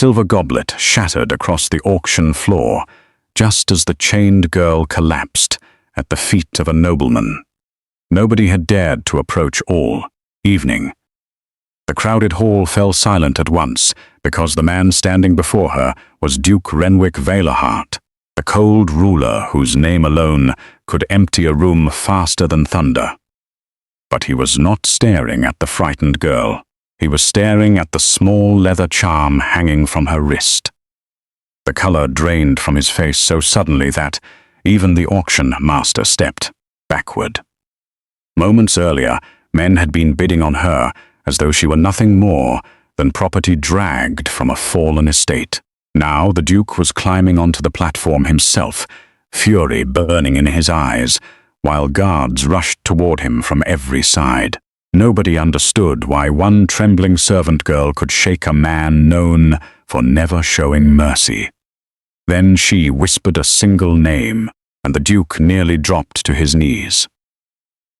silver goblet shattered across the auction floor, just as the chained girl collapsed at the feet of a nobleman. Nobody had dared to approach all evening. The crowded hall fell silent at once, because the man standing before her was Duke Renwic Valehart, the cold ruler whose name alone could empty a room faster than thunder. But he was not staring at the frightened girl. He was staring at the small leather charm hanging from her wrist. The color drained from his face so suddenly that even the auction master stepped backward. Moments earlier, men had been bidding on her as though she were nothing more than property dragged from a fallen estate. Now the Duke was climbing onto the platform himself, fury burning in his eyes, while guards rushed toward him from every side. Nobody understood why one trembling servant girl could shake a man known for never showing mercy. Then she whispered a single name, and the Duke nearly dropped to his knees.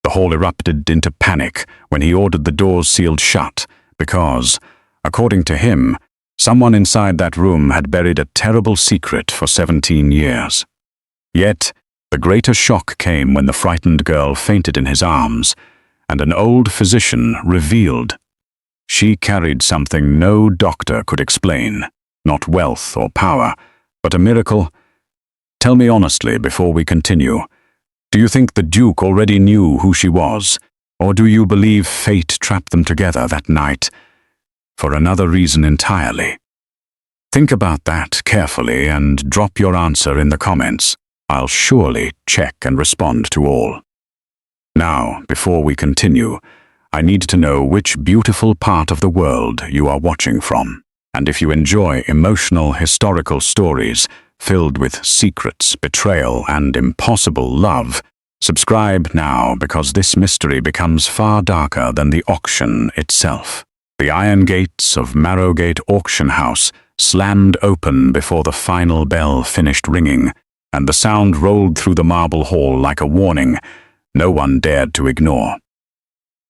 The hall erupted into panic when he ordered the doors sealed shut because, according to him, someone inside that room had buried a terrible secret for 17 years. Yet, the greater shock came when the frightened girl fainted in his arms, and an old physician revealed she carried something no doctor could explain, not wealth or power, but a miracle. Tell me honestly before we continue, do you think the Duke already knew who she was, or do you believe fate trapped them together that night for another reason entirely? Think about that carefully and drop your answer in the comments. I'll surely check and respond to all. Now, before we continue, I need to know which beautiful part of the world you are watching from. And if you enjoy emotional historical stories filled with secrets, betrayal, and impossible love, subscribe now because this mystery becomes far darker than the auction itself. The iron gates of Marrowgate auction house slammed open before the final bell finished ringing, and the sound rolled through the marble hall like a warning no one dared to ignore.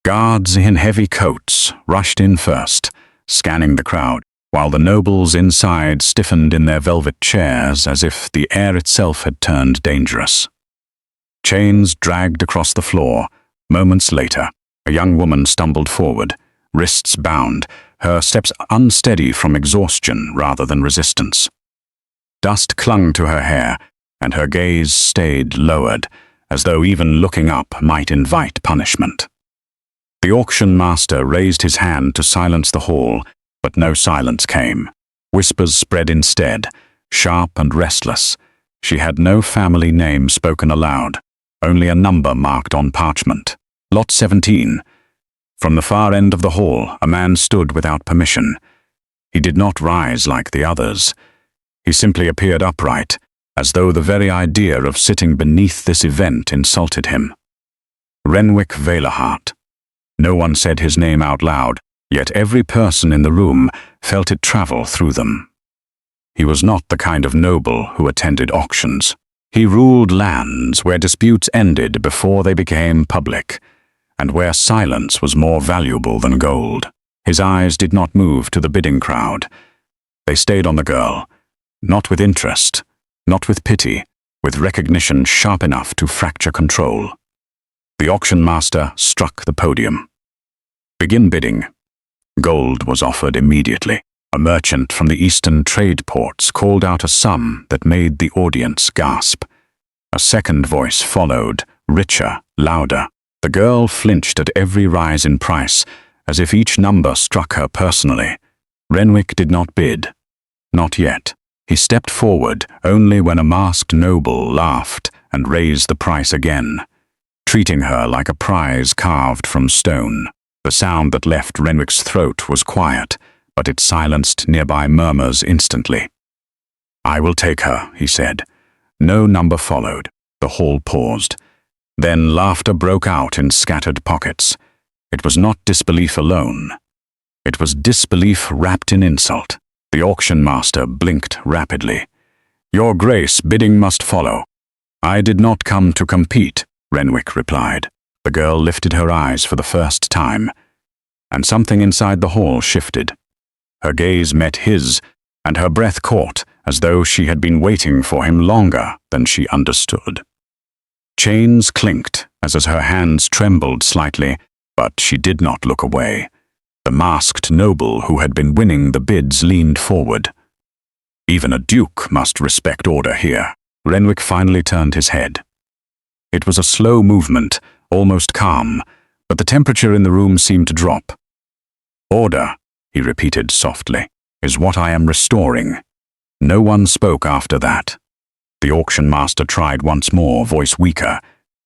Guards in heavy coats rushed in first, scanning the crowd, while the nobles inside stiffened in their velvet chairs as if the air itself had turned dangerous. Chains dragged across the floor. Moments later, a young woman stumbled forward, wrists bound, her steps unsteady from exhaustion rather than resistance. Dust clung to her hair, and her gaze stayed lowered, as though even looking up might invite punishment. The auction master raised his hand to silence the hall, but no silence came. Whispers spread instead, sharp and restless. She had no family name spoken aloud, only a number marked on parchment. Lot 17. From the far end of the hall, a man stood without permission. He did not rise like the others. He simply appeared upright, as though the very idea of sitting beneath this event insulted him. Renwic Valehart. No one said his name out loud, yet every person in the room felt it travel through them. He was not the kind of noble who attended auctions. He ruled lands where disputes ended before they became public, and where silence was more valuable than gold. His eyes did not move to the bidding crowd. They stayed on the girl, not with interest, not with pity, with recognition sharp enough to fracture control. The auction master struck the podium. Begin bidding. Gold was offered immediately. A merchant from the eastern trade ports called out a sum that made the audience gasp. A second voice followed, richer, louder. The girl flinched at every rise in price, as if each number struck her personally. Renwic did not bid. Not yet. He stepped forward only when a masked noble laughed and raised the price again, treating her like a prize carved from stone. The sound that left Renwic's throat was quiet, but it silenced nearby murmurs instantly. "I will take her," he said. No number followed. The hall paused. Then laughter broke out in scattered pockets. It was not disbelief alone. It was disbelief wrapped in insult. The auction master blinked rapidly. "Your Grace, bidding must follow." "I did not come to compete," Renwic replied. The girl lifted her eyes for the first time, and something inside the hall shifted. Her gaze met his, and her breath caught as though she had been waiting for him longer than she understood. Chains clinked as her hands trembled slightly, but she did not look away. The masked noble who had been winning the bids leaned forward. Even a duke must respect order here. Renwic finally turned his head. It was a slow movement, almost calm, but the temperature in the room seemed to drop. "Order," he repeated softly, "is what I am restoring." No one spoke after that. The auction master tried once more, voice weaker.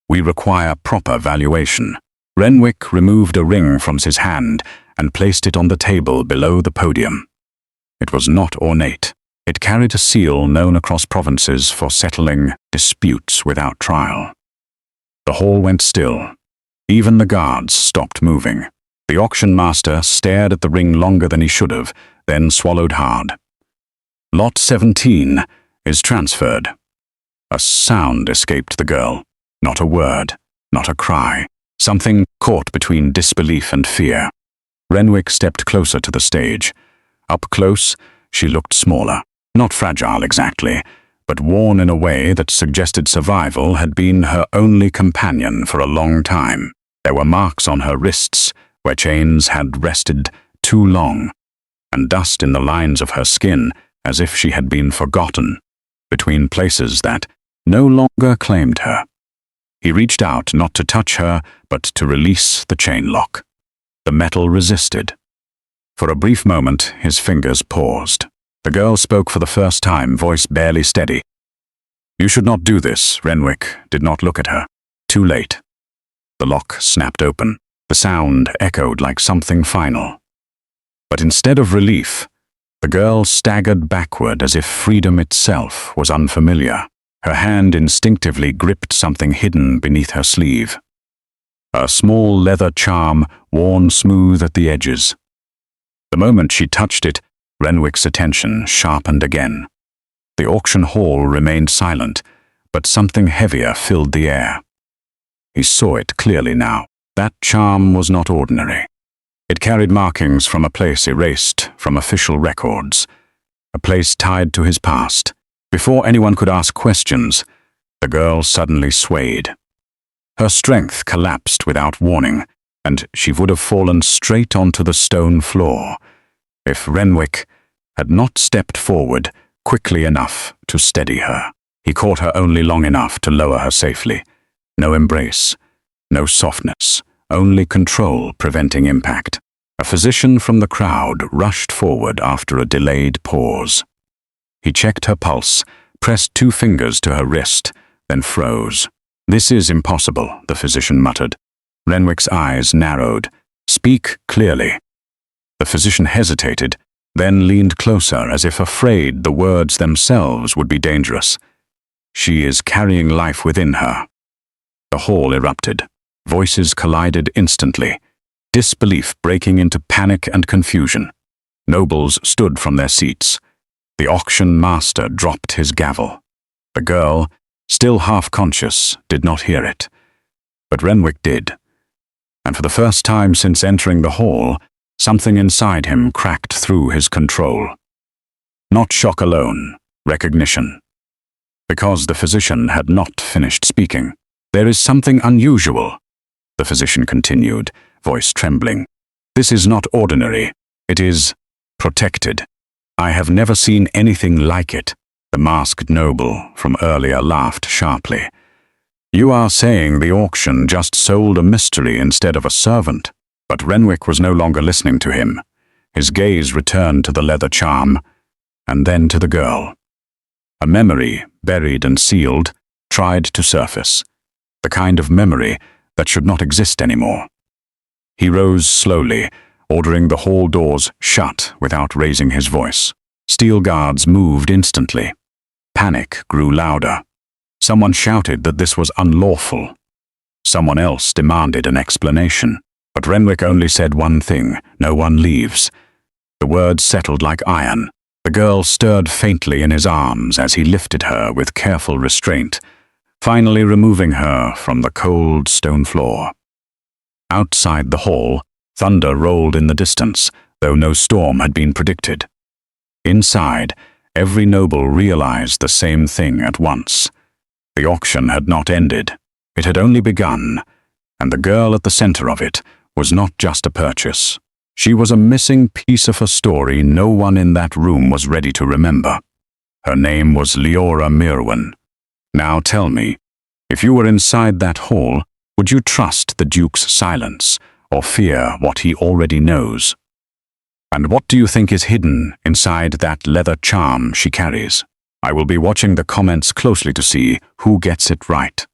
"We require proper valuation." Renwic removed a ring from his hand and placed it on the table below the podium. It was not ornate. It carried a seal known across provinces for settling disputes without trial. The hall went still. Even the guards stopped moving. The auction master stared at the ring longer than he should have, then swallowed hard. "Lot 17 is transferred." A sound escaped the girl. Not a word, not a cry. Something caught between disbelief and fear. Renwic stepped closer to the stage. Up close, she looked smaller. Not fragile exactly, but worn in a way that suggested survival had been her only companion for a long time. There were marks on her wrists where chains had rested too long, and dust in the lines of her skin as if she had been forgotten, between places that no longer claimed her. He reached out not to touch her, but to release the chain lock. The metal resisted. For a brief moment, his fingers paused. The girl spoke for the first time, voice barely steady. "You should not do this." Renwic did not look at her. Too late. The lock snapped open. The sound echoed like something final. But instead of relief, the girl staggered backward as if freedom itself was unfamiliar. Her hand instinctively gripped something hidden beneath her sleeve. A small leather charm worn smooth at the edges. The moment she touched it, Renwic's attention sharpened again. The auction hall remained silent, but something heavier filled the air. He saw it clearly now. That charm was not ordinary. It carried markings from a place erased from official records, a place tied to his past. Before anyone could ask questions, the girl suddenly swayed. Her strength collapsed without warning, and she would have fallen straight onto the stone floor if Renwic had not stepped forward quickly enough to steady her. He caught her only long enough to lower her safely. No embrace, no softness, only control preventing impact. A physician from the crowd rushed forward after a delayed pause. He checked her pulse, pressed 2 fingers to her wrist, then froze. "This is impossible," the physician muttered. Renwic's eyes narrowed. "Speak clearly." The physician hesitated, then leaned closer as if afraid the words themselves would be dangerous. "She is carrying life within her." The hall erupted. Voices collided instantly, disbelief breaking into panic and confusion. Nobles stood from their seats. The auction master dropped his gavel. The girl, still half-conscious, did not hear it. But Renwic did. And for the first time since entering the hall, something inside him cracked through his control. Not shock alone, recognition. Because the physician had not finished speaking. "There is something unusual," the physician continued, voice trembling. "This is not ordinary. It is protected. I have never seen anything like it." The masked noble from earlier laughed sharply. "You are saying the auction just sold a mystery instead of a servant." But Renwic was no longer listening to him. His gaze returned to the leather charm, and then to the girl. A memory, buried and sealed, tried to surface. The kind of memory that should not exist anymore. He rose slowly, ordering the hall doors shut without raising his voice. Steel guards moved instantly. Panic grew louder. Someone shouted that this was unlawful. Someone else demanded an explanation. But Renwic only said one thing: "No one leaves." The words settled like iron. The girl stirred faintly in his arms as he lifted her with careful restraint, finally removing her from the cold stone floor. Outside the hall, thunder rolled in the distance, though no storm had been predicted. Inside, every noble realized the same thing at once. The auction had not ended. It had only begun, and the girl at the center of it was not just a purchase. She was a missing piece of a story no one in that room was ready to remember. Her name was Liora Myrwen. Now tell me, if you were inside that hall, would you trust the Duke's silence or fear what he already knows? And what do you think is hidden inside that leather charm she carries? I will be watching the comments closely to see who gets it right.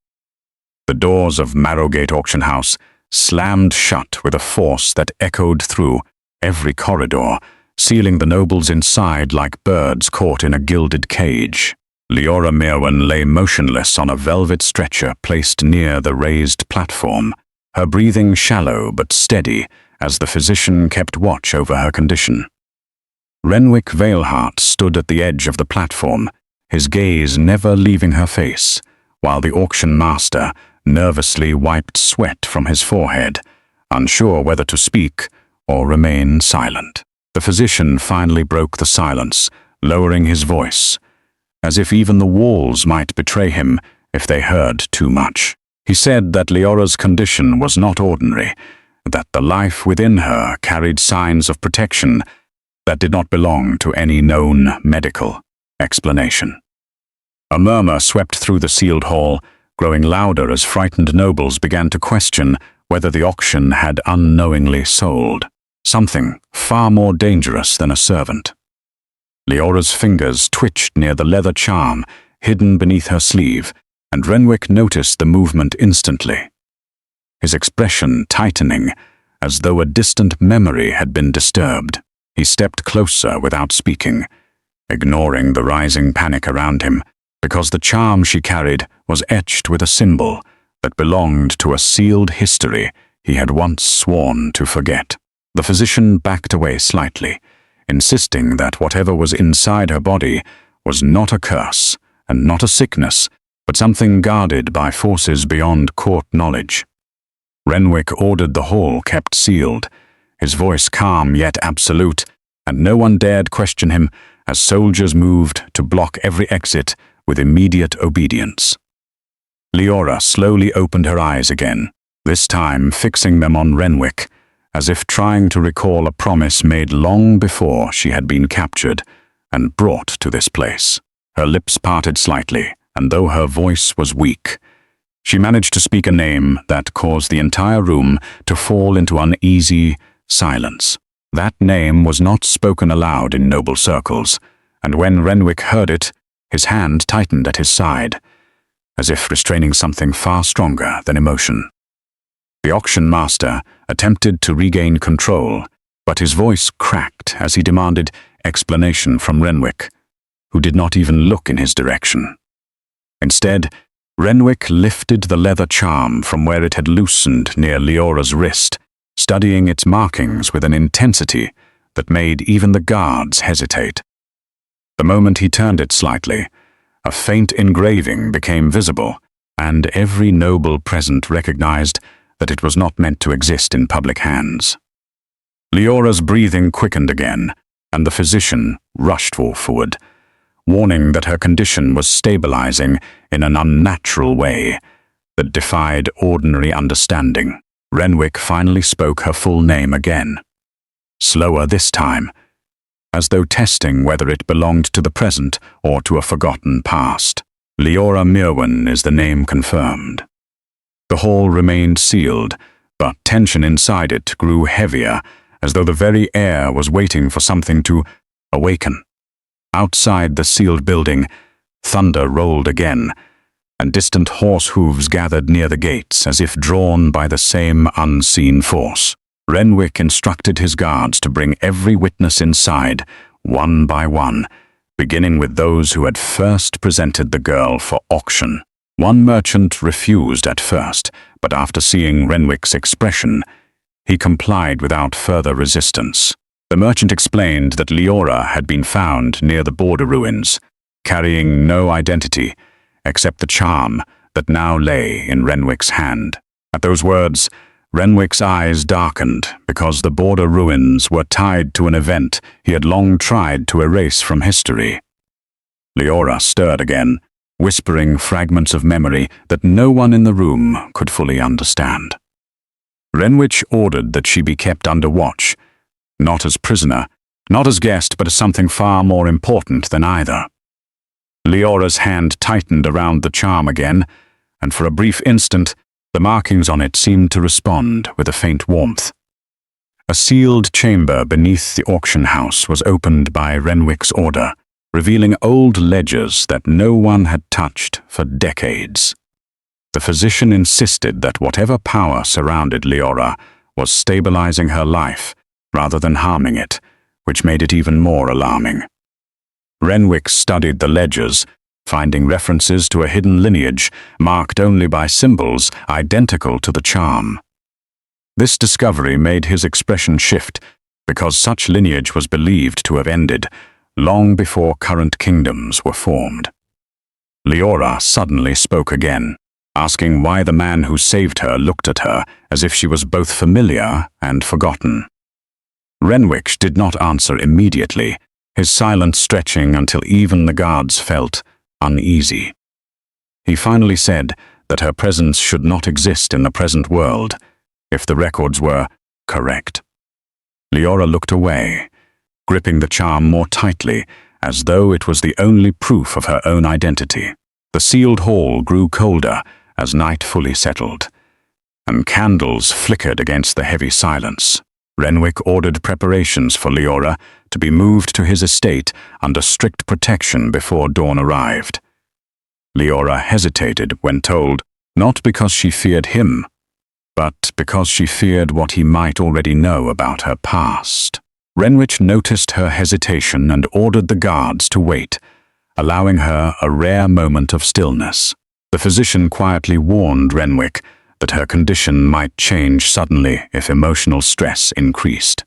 The doors of Marrowgate auction house slammed shut with a force that echoed through every corridor, sealing the nobles inside like birds caught in a gilded cage. Liora Myrwen lay motionless on a velvet stretcher placed near the raised platform, her breathing shallow but steady as the physician kept watch over her condition. Renwic Valehart stood at the edge of the platform, his gaze never leaving her face, while the auction master nervously wiped sweat from his forehead, unsure whether to speak or remain silent. The physician finally broke the silence, lowering his voice, as if even the walls might betray him if they heard too much. He said that Liora's condition was not ordinary, that the life within her carried signs of protection that did not belong to any known medical explanation. A murmur swept through the sealed hall, growing louder as frightened nobles began to question whether the auction had unknowingly sold something far more dangerous than a servant. Liora's fingers twitched near the leather charm hidden beneath her sleeve, and Renwic noticed the movement instantly, his expression tightening as though a distant memory had been disturbed. He stepped closer without speaking, ignoring the rising panic around him, because the charm she carried was etched with a symbol that belonged to a sealed history he had once sworn to forget. The physician backed away slightly, insisting that whatever was inside her body was not a curse and not a sickness, but something guarded by forces beyond court knowledge. Renwic ordered the hall kept sealed, his voice calm yet absolute, and no one dared question him as soldiers moved to block every exit with immediate obedience. Liora slowly opened her eyes again, this time fixing them on Renwic, as if trying to recall a promise made long before she had been captured and brought to this place. Her lips parted slightly, and though her voice was weak, she managed to speak a name that caused the entire room to fall into uneasy silence. That name was not spoken aloud in noble circles, and when Renwic heard it, his hand tightened at his side, as if restraining something far stronger than emotion. The auction master attempted to regain control, but his voice cracked as he demanded explanation from Renwic, who did not even look in his direction. Instead, Renwic lifted the leather charm from where it had loosened near Liora's wrist, studying its markings with an intensity that made even the guards hesitate. The moment he turned it slightly, a faint engraving became visible, and every noble present recognized that it was not meant to exist in public hands. Liora's breathing quickened again, and the physician rushed forward, warning that her condition was stabilizing in an unnatural way that defied ordinary understanding. Renwic finally spoke her full name again, slower this time, as though testing whether it belonged to the present or to a forgotten past. Liora Myrwen is the name confirmed. The hall remained sealed, but tension inside it grew heavier, as though the very air was waiting for something to awaken. Outside the sealed building, thunder rolled again, and distant horse hooves gathered near the gates as if drawn by the same unseen force. Renwic instructed his guards to bring every witness inside, one by one, beginning with those who had first presented the girl for auction. One merchant refused at first, but after seeing Renwic's expression, he complied without further resistance. The merchant explained that Liora had been found near the border ruins, carrying no identity except the charm that now lay in Renwic's hand. At those words, Renwic's eyes darkened because the border ruins were tied to an event he had long tried to erase from history. Liora stirred again, whispering fragments of memory that no one in the room could fully understand. Renwic ordered that she be kept under watch, not as prisoner, not as guest, but as something far more important than either. Liora's hand tightened around the charm again, and for a brief instant, the markings on it seemed to respond with a faint warmth. A sealed chamber beneath the auction house was opened by Renwic's order, revealing old ledgers that no one had touched for decades. The physician insisted that whatever power surrounded Liora was stabilizing her life rather than harming it, which made it even more alarming. Renwic studied the ledgers, finding references to a hidden lineage marked only by symbols identical to the charm. This discovery made his expression shift, because such lineage was believed to have ended long before current kingdoms were formed. Liora suddenly spoke again, asking why the man who saved her looked at her as if she was both familiar and forgotten. Renwic did not answer immediately, his silence stretching until even the guards felt uneasy. He finally said that her presence should not exist in the present world, if the records were correct. Liora looked away, gripping the charm more tightly, as though it was the only proof of her own identity. The sealed hall grew colder as night fully settled, and candles flickered against the heavy silence. Renwic ordered preparations for Liora to be moved to his estate under strict protection before dawn arrived. Liora hesitated when told, not because she feared him, but because she feared what he might already know about her past. Renwic noticed her hesitation and ordered the guards to wait, allowing her a rare moment of stillness. The physician quietly warned Renwic that her condition might change suddenly if emotional stress increased.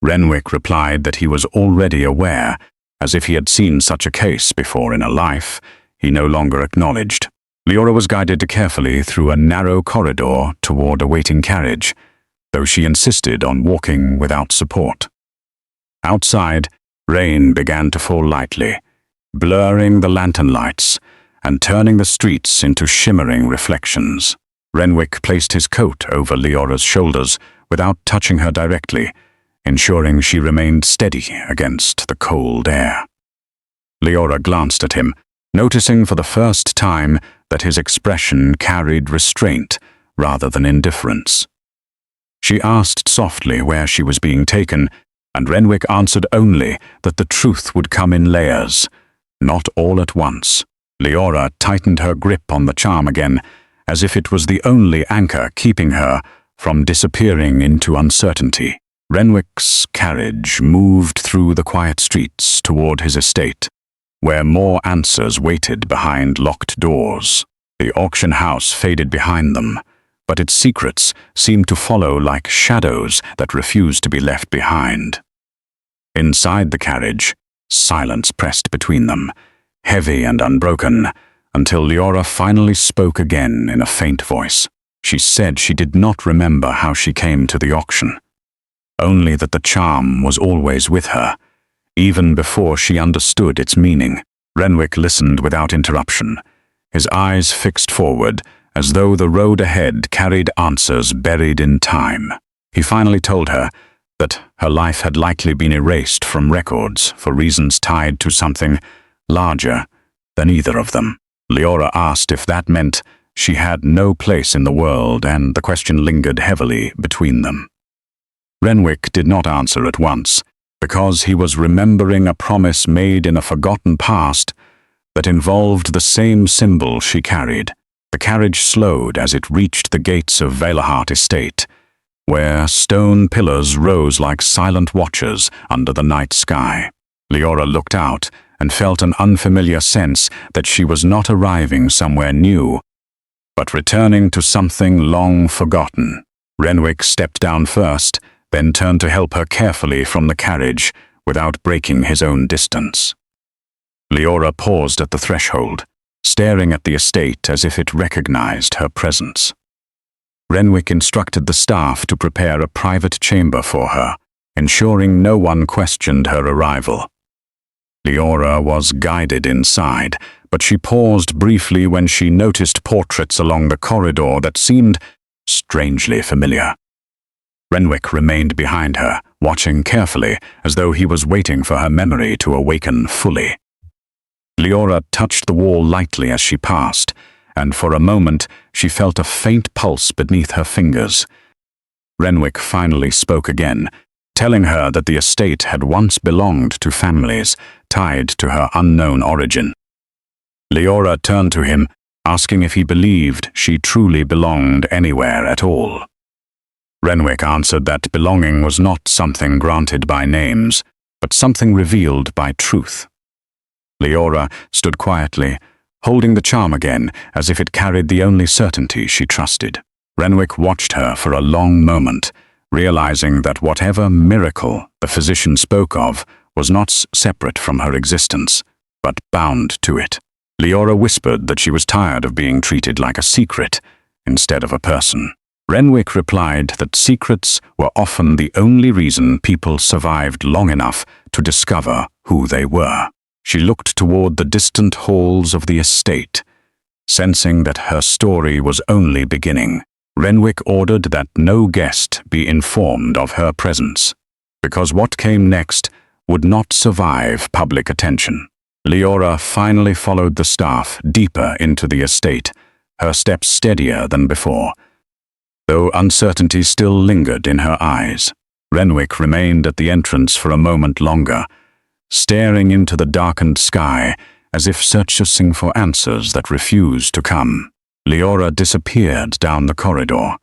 Renwic replied that he was already aware, as if he had seen such a case before in a life he no longer acknowledged. Liora was guided carefully through a narrow corridor toward a waiting carriage, though she insisted on walking without support. Outside, rain began to fall lightly, blurring the lantern lights and turning the streets into shimmering reflections. Renwic placed his coat over Liora's shoulders without touching her directly, ensuring she remained steady against the cold air. Liora glanced at him, noticing for the first time that his expression carried restraint rather than indifference. She asked softly where she was being taken, and Renwic answered only that the truth would come in layers, not all at once. Liora tightened her grip on the charm again, as if it was the only anchor keeping her from disappearing into uncertainty. Renwic's carriage moved through the quiet streets toward his estate, where more answers waited behind locked doors. The auction house faded behind them, but its secrets seemed to follow like shadows that refused to be left behind. Inside the carriage, silence pressed between them, heavy and unbroken, until Liora finally spoke again in a faint voice. She said she did not remember how she came to the auction, only that the charm was always with her, even before she understood its meaning. Renwic listened without interruption, his eyes fixed forward, as though the road ahead carried answers buried in time. He finally told her that her life had likely been erased from records for reasons tied to something larger than either of them. Liora asked if that meant she had no place in the world, and the question lingered heavily between them. Renwic did not answer at once, because he was remembering a promise made in a forgotten past that involved the same symbol she carried. The carriage slowed as it reached the gates of Valehart estate, where stone pillars rose like silent watchers under the night sky. Liora looked out and felt an unfamiliar sense that she was not arriving somewhere new, but returning to something long forgotten. Renwic stepped down first, then turned to help her carefully from the carriage without breaking his own distance. Liora paused at the threshold, staring at the estate as if it recognized her presence. Renwic instructed the staff to prepare a private chamber for her, ensuring no one questioned her arrival. Liora was guided inside, but she paused briefly when she noticed portraits along the corridor that seemed strangely familiar. Renwic remained behind her, watching carefully, as though he was waiting for her memory to awaken fully. Liora touched the wall lightly as she passed, and for a moment she felt a faint pulse beneath her fingers. Renwic finally spoke again, telling her that the estate had once belonged to families tied to her unknown origin. Liora turned to him, asking if he believed she truly belonged anywhere at all. Renwic answered that belonging was not something granted by names, but something revealed by truth. Liora stood quietly, holding the charm again as if it carried the only certainty she trusted. Renwic watched her for a long moment, realizing that whatever miracle the physician spoke of was not separate from her existence, but bound to it. Liora whispered that she was tired of being treated like a secret instead of a person. Renwic replied that secrets were often the only reason people survived long enough to discover who they were. She looked toward the distant halls of the estate, sensing that her story was only beginning. Renwic ordered that no guest be informed of her presence, because what came next would not survive public attention. Liora finally followed the staff deeper into the estate, her steps steadier than before. Though uncertainty still lingered in her eyes, Renwic remained at the entrance for a moment longer, staring into the darkened sky as if searching for answers that refused to come. Liora disappeared down the corridor,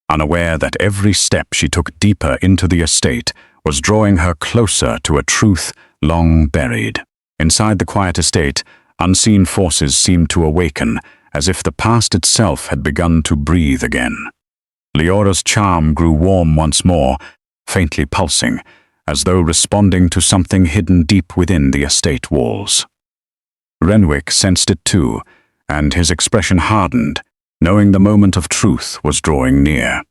unaware that every step she took deeper into the estate was drawing her closer to a truth long buried. Inside the quiet estate, unseen forces seemed to awaken, as if the past itself had begun to breathe again. Liora's charm grew warm once more, faintly pulsing, as though responding to something hidden deep within the estate walls. Renwic sensed it too, and his expression hardened, knowing the moment of truth was drawing near.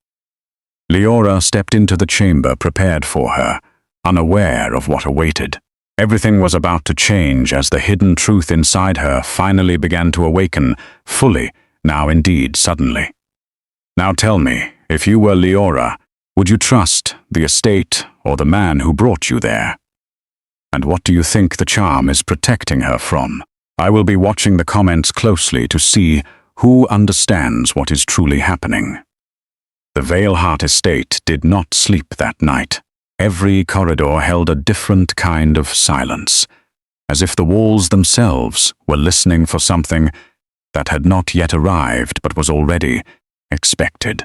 Liora stepped into the chamber prepared for her, unaware of what awaited. Everything was about to change as the hidden truth inside her finally began to awaken, fully, now indeed suddenly. Now tell me, if you were Liora, would you trust the estate or the man who brought you there? And what do you think the charm is protecting her from? I will be watching the comments closely to see who understands what is truly happening. The Valehart estate did not sleep that night. Every corridor held a different kind of silence, as if the walls themselves were listening for something that had not yet arrived but was already expected.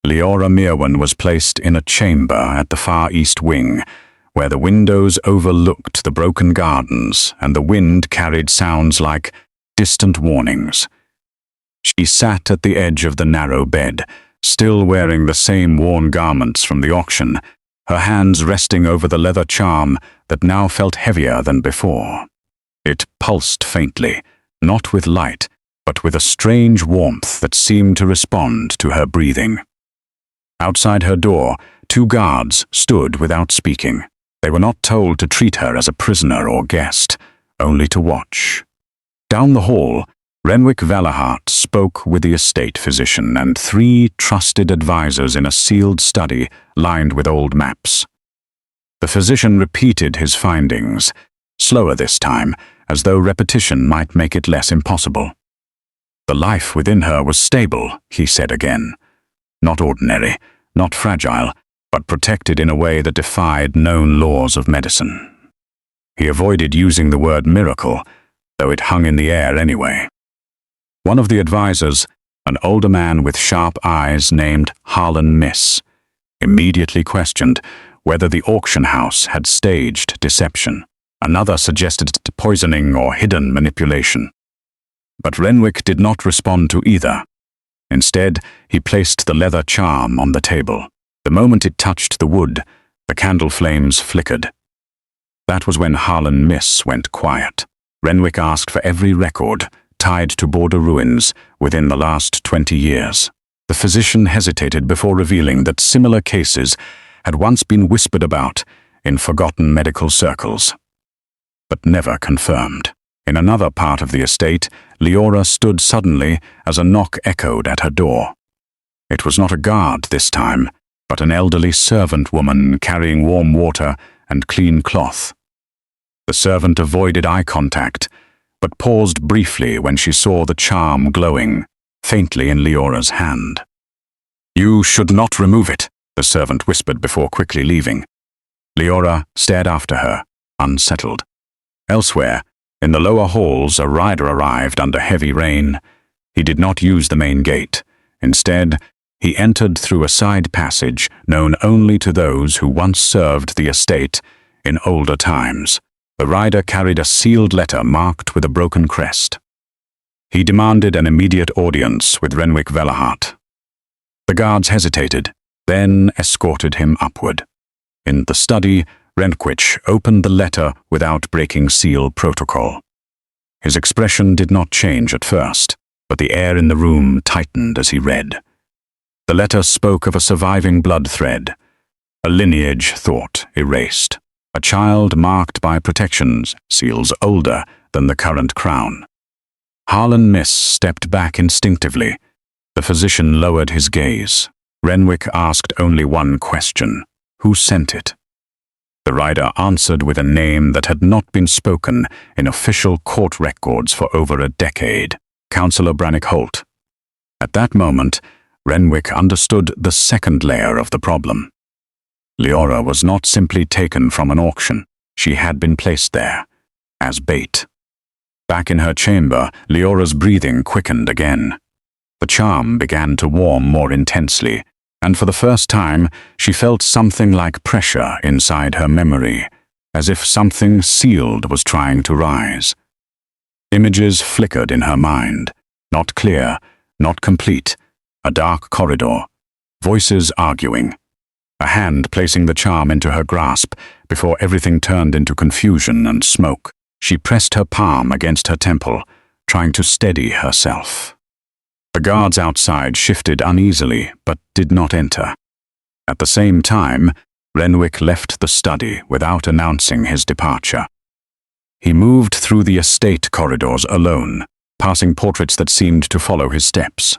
Liora Myrwen was placed in a chamber at the far east wing, where the windows overlooked the broken gardens and the wind carried sounds like distant warnings. She sat at the edge of the narrow bed, still wearing the same worn garments from the auction, her hands resting over the leather charm that now felt heavier than before. It pulsed faintly, not with light, but with a strange warmth that seemed to respond to her breathing. Outside her door, 2 guards stood without speaking. They were not told to treat her as a prisoner or guest, only to watch. Down the hall, Renwic Valehart spoke with the estate physician and 3 trusted advisors in a sealed study lined with old maps. The physician repeated his findings, slower this time, as though repetition might make it less impossible. The life within her was stable, he said again. Not ordinary, not fragile, but protected in a way that defied known laws of medicine. He avoided using the word miracle, though it hung in the air anyway. One of the advisors, an older man with sharp eyes named Harlan Miss, immediately questioned whether the auction house had staged deception. Another suggested poisoning or hidden manipulation. But Renwic did not respond to either. Instead, he placed the leather charm on the table. The moment it touched the wood, the candle flames flickered. That was when Harlan Miss went quiet. Renwic asked for every record tied to border ruins within the last 20 years. The physician hesitated before revealing that similar cases had once been whispered about in forgotten medical circles, but never confirmed. In another part of the estate, Liora stood suddenly as a knock echoed at her door. It was not a guard this time, but an elderly servant woman carrying warm water and clean cloth. The servant avoided eye contact, but paused briefly when she saw the charm glowing faintly in Liora's hand. "You should not remove it," the servant whispered before quickly leaving. Liora stared after her, unsettled. Elsewhere, in the lower halls, a rider arrived under heavy rain. He did not use the main gate. Instead, he entered through a side passage known only to those who once served the estate in older times. The rider carried a sealed letter marked with a broken crest. He demanded an immediate audience with renwic Valehart. The guards hesitated, then escorted him upward. In the study, Renwic opened the letter without breaking seal protocol. His expression did not change at first, but the air in the room tightened as he read. The letter spoke of a surviving blood thread, a lineage thought erased, a child marked by protections, seals older than the current crown. Harlan Miss stepped back instinctively. The physician lowered his gaze. Renwic asked only one question: who sent it? The rider answered with a name that had not been spoken in official court records for over a decade: Councillor Brannick Holt. At that moment, Renwic understood the second layer of the problem. Liora was not simply taken from an auction. She had been placed there, as bait. Back in her chamber, Liora's breathing quickened again. The charm began to warm more intensely, and for the first time, she felt something like pressure inside her memory, as if something sealed was trying to rise. Images flickered in her mind, not clear, not complete. A dark corridor, voices arguing, a hand placing the charm into her grasp before everything turned into confusion and smoke. She pressed her palm against her temple, trying to steady herself. The guards outside shifted uneasily, but did not enter. At the same time, Renwic left the study without announcing his departure. He moved through the estate corridors alone, passing portraits that seemed to follow his steps.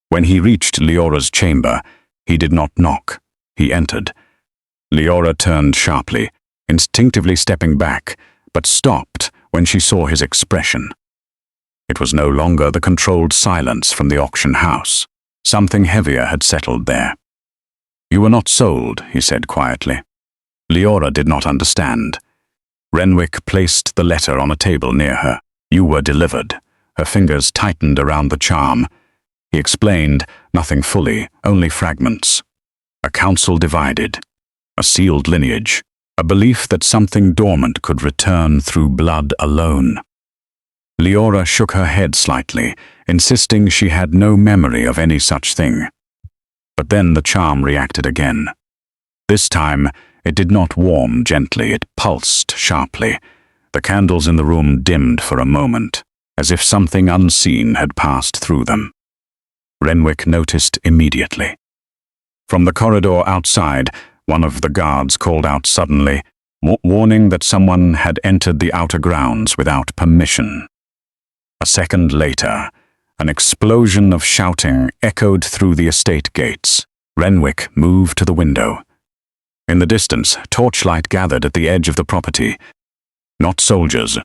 When he reached Liora's chamber, he did not knock. He entered. Liora turned sharply, instinctively stepping back, but stopped when she saw his expression. It was no longer the controlled silence from the auction house. Something heavier had settled there. "You were not sold," he said quietly. Liora did not understand. Renwic placed the letter on a table near her. "You were delivered." Her fingers tightened around the charm. He explained, nothing fully, only fragments. A council divided, a sealed lineage, a belief that something dormant could return through blood alone. Liora shook her head slightly, insisting she had no memory of any such thing. But then the charm reacted again. This time, it did not warm gently, it pulsed sharply. The candles in the room dimmed for a moment, as if something unseen had passed through them. Renwic noticed immediately. From the corridor outside, one of the guards called out suddenly, warning that someone had entered the outer grounds without permission. A second later, an explosion of shouting echoed through the estate gates. Renwic moved to the window. In the distance, torchlight gathered at the edge of the property. Not soldiers,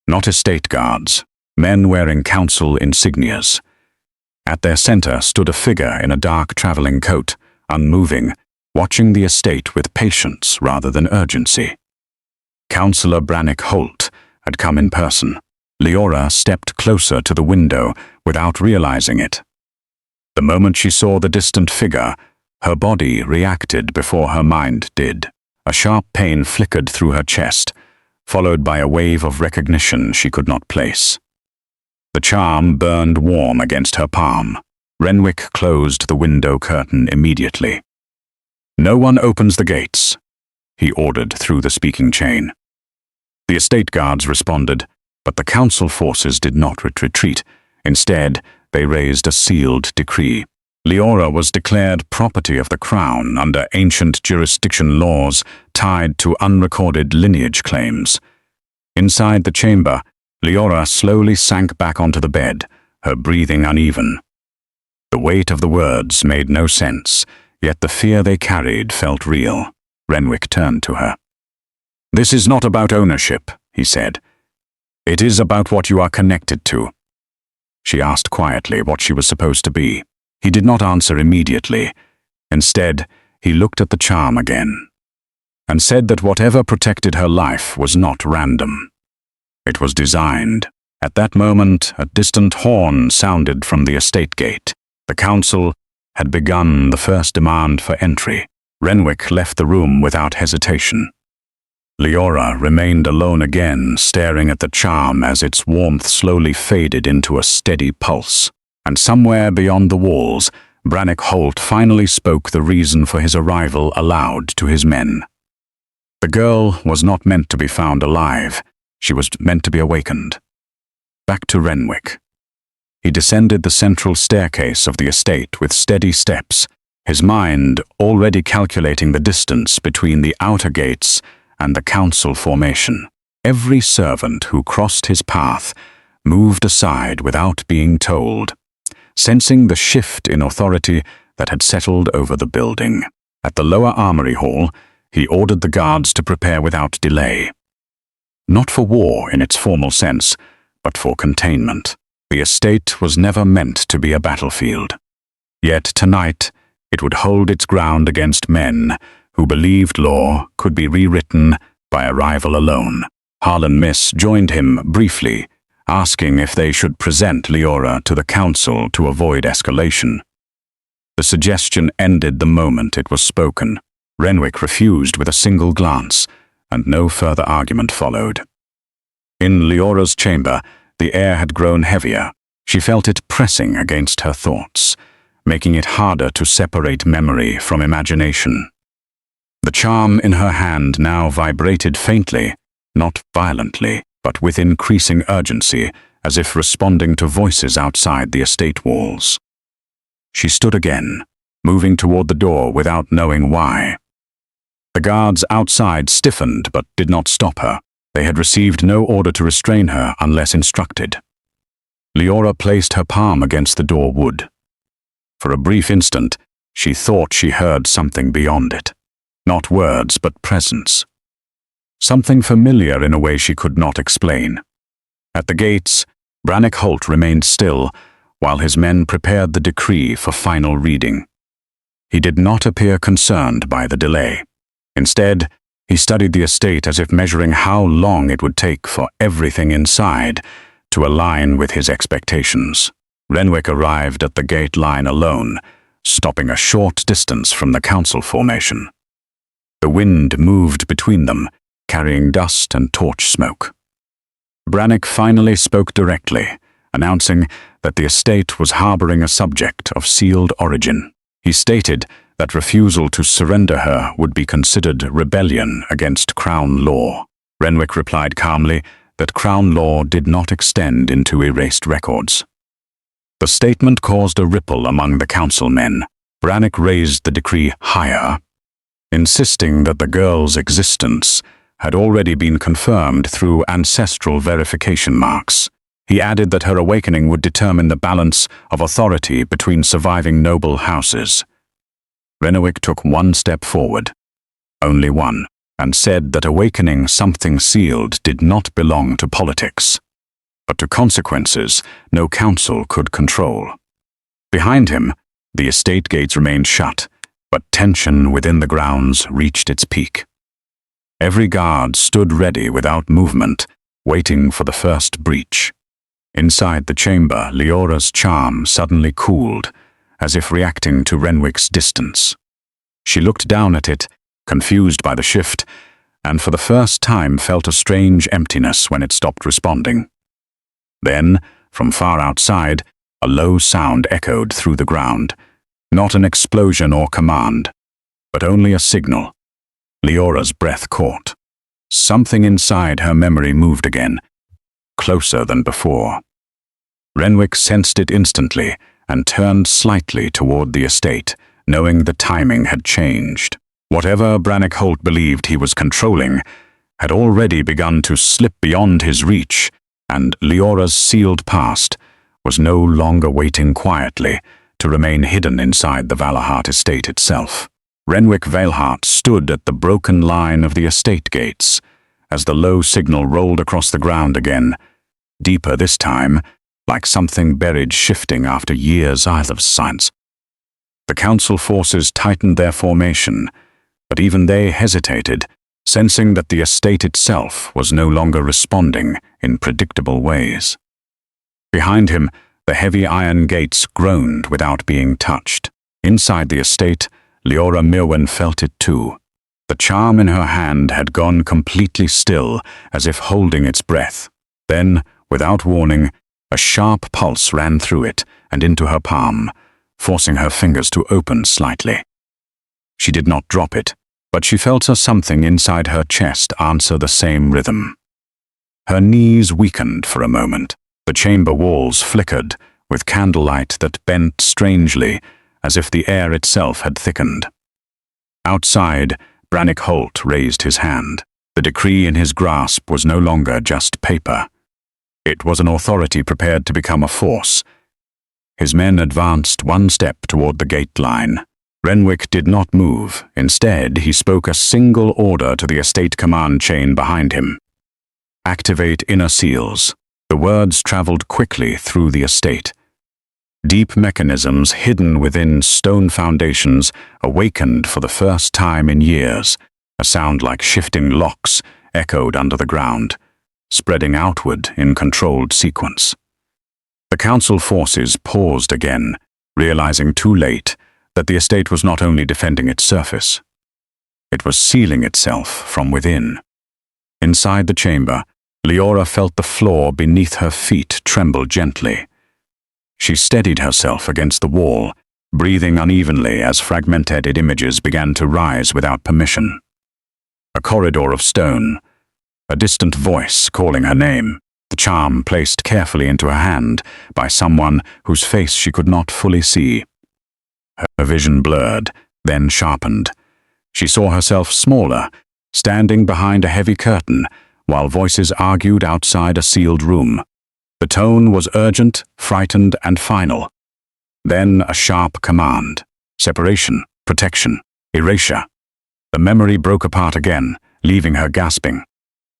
not estate guards, men wearing council insignias. At their center stood a figure in a dark traveling coat, unmoving, watching the estate with patience rather than urgency. Councillor Brannick Holt had come in person. Liora stepped closer to the window without realizing it. The moment she saw the distant figure, her body reacted before her mind did. A sharp pain flickered through her chest, followed by a wave of recognition she could not place. The charm burned warm against her palm. Renwic closed the window curtain immediately. "No one opens the gates," he ordered through the speaking chain. The estate guards responded, but the council forces did not retreat. Instead, they raised a sealed decree. Liora was declared property of the crown under ancient jurisdiction laws tied to unrecorded lineage claims. Inside the chamber, Liora slowly sank back onto the bed, her breathing uneven. The weight of the words made no sense, yet the fear they carried felt real. Renwic turned to her. "This is not about ownership," he said. "It is about what you are connected to." She asked quietly what she was supposed to be. He did not answer immediately. Instead, he looked at the charm again, and said that whatever protected her life was not random. It was designed. At that moment, a distant horn sounded from the estate gate. The council had begun the first demand for entry. Renwic left the room without hesitation. Liora remained alone again, staring at the charm as its warmth slowly faded into a steady pulse. And somewhere beyond the walls, Brannock Holt finally spoke the reason for his arrival aloud to his men. The girl was not meant to be found alive. She was meant to be awakened. Back to Renwic. He descended the central staircase of the estate with steady steps, his mind already calculating the distance between the outer gates and the council formation. Every servant who crossed his path moved aside without being told, sensing the shift in authority that had settled over the building. At the lower armory hall, he ordered the guards to prepare without delay. Not for war in its formal sense, but for containment. The estate was never meant to be a battlefield. Yet tonight, it would hold its ground against men who believed law could be rewritten by arrival alone. Harlan Miss joined him briefly, asking if they should present Liora to the council to avoid escalation. The suggestion ended the moment it was spoken. Renwic refused with a single glance, and no further argument followed. In Liora's chamber, the air had grown heavier. She felt it pressing against her thoughts, making it harder to separate memory from imagination. The charm in her hand now vibrated faintly, not violently, but with increasing urgency, as if responding to voices outside the estate walls. She stood again, moving toward the door without knowing why. The guards outside stiffened but did not stop her. They had received no order to restrain her unless instructed. Liora placed her palm against the door wood. For a brief instant, she thought she heard something beyond it. Not words, but presence. Something familiar in a way she could not explain. At the gates, Brannock Holt remained still while his men prepared the decree for final reading. He did not appear concerned by the delay. Instead, he studied the estate as if measuring how long it would take for everything inside to align with his expectations. Renwic arrived at the gate line alone, stopping a short distance from the council formation. The wind moved between them, carrying dust and torch smoke. Brannock finally spoke directly, announcing that the estate was harboring a subject of sealed origin. He stated that refusal to surrender her would be considered rebellion against Crown law. Renwic replied calmly that Crown law did not extend into erased records. The statement caused a ripple among the council men. Brannock raised the decree higher, insisting that the girl's existence had already been confirmed through ancestral verification marks. He added that her awakening would determine the balance of authority between surviving noble houses. Renwic took one step forward, only one, and said that awakening something sealed did not belong to politics, but to consequences no council could control. Behind him, the estate gates remained shut, but tension within the grounds reached its peak. Every guard stood ready without movement, waiting for the first breach. Inside the chamber, Liora's charm suddenly cooled, as if reacting to Renwic's distance. She looked down at it, confused by the shift, and for the first time felt a strange emptiness when it stopped responding. Then, from far outside, a low sound echoed through the ground. Not an explosion or command, but only a signal. Liora's breath caught. Something inside her memory moved again, closer than before. Renwic sensed it instantly, and turned slightly toward the estate, knowing the timing had changed. Whatever Brannick Holt believed he was controlling had already begun to slip beyond his reach, and Liora's sealed past was no longer waiting quietly to remain hidden inside the Valehart estate itself. Renwic Valehart stood at the broken line of the estate gates as the low signal rolled across the ground again, deeper this time, like something buried shifting after years of silence. The council forces tightened their formation, but even they hesitated, sensing that the estate itself was no longer responding in predictable ways. Behind him, the heavy iron gates groaned without being touched. Inside the estate, Liora Myrwen felt it too. The charm in her hand had gone completely still, as if holding its breath. Then, without warning, a sharp pulse ran through it and into her palm, forcing her fingers to open slightly. She did not drop it, but she felt something inside her chest answer the same rhythm. Her knees weakened for a moment. The chamber walls flickered, with candlelight that bent strangely, as if the air itself had thickened. Outside, Brannick Holt raised his hand. The decree in his grasp was no longer just paper. It was an authority prepared to become a force. His men advanced one step toward the gate line. Renwic did not move. Instead, he spoke a single order to the estate command chain behind him. Activate inner seals. The words traveled quickly through the estate. Deep mechanisms hidden within stone foundations awakened for the first time in years. A sound like shifting locks echoed under the ground, spreading outward in controlled sequence. The council forces paused again, realizing too late that the estate was not only defending its surface, it was sealing itself from within. Inside the chamber, Liora felt the floor beneath her feet tremble gently. She steadied herself against the wall, breathing unevenly as fragmented images began to rise without permission. A corridor of stone, a distant voice calling her name, the charm placed carefully into her hand by someone whose face she could not fully see. Her vision blurred, then sharpened. She saw herself smaller, standing behind a heavy curtain, while voices argued outside a sealed room. The tone was urgent, frightened, and final. Then a sharp command. Separation, protection, erasure. The memory broke apart again, leaving her gasping.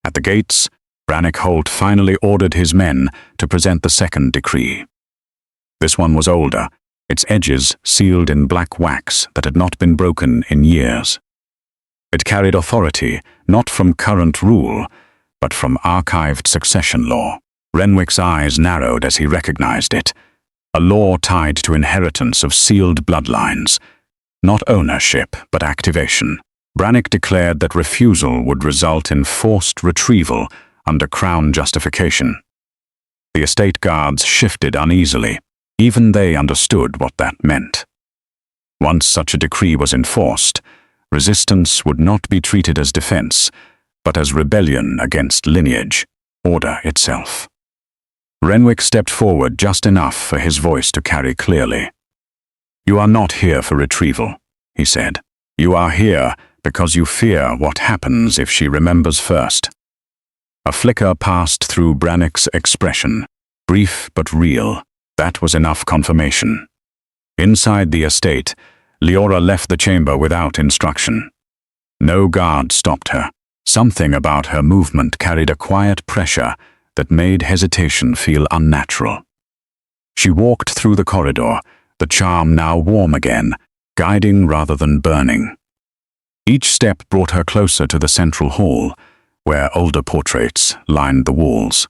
At the gates, Brannick Holt finally ordered his men to present the second decree. This one was older, its edges sealed in black wax that had not been broken in years. It carried authority not from current rule, but from archived succession law. Renwic's eyes narrowed as he recognized it. A law tied to inheritance of sealed bloodlines. Not ownership, but activation. Brannick declared that refusal would result in forced retrieval under Crown justification. The estate guards shifted uneasily. Even they understood what that meant. Once such a decree was enforced, resistance would not be treated as defense, but as rebellion against lineage, order itself. Renwic stepped forward just enough for his voice to carry clearly. "You are not here for retrieval," he said. "You are here because you fear what happens if she remembers first." A flicker passed through Brannick's expression, brief but real. That was enough confirmation. Inside the estate, Liora left the chamber without instruction. No guard stopped her. Something about her movement carried a quiet pressure that made hesitation feel unnatural. She walked through the corridor, the charm now warm again, guiding rather than burning. Each step brought her closer to the central hall, where older portraits lined the walls.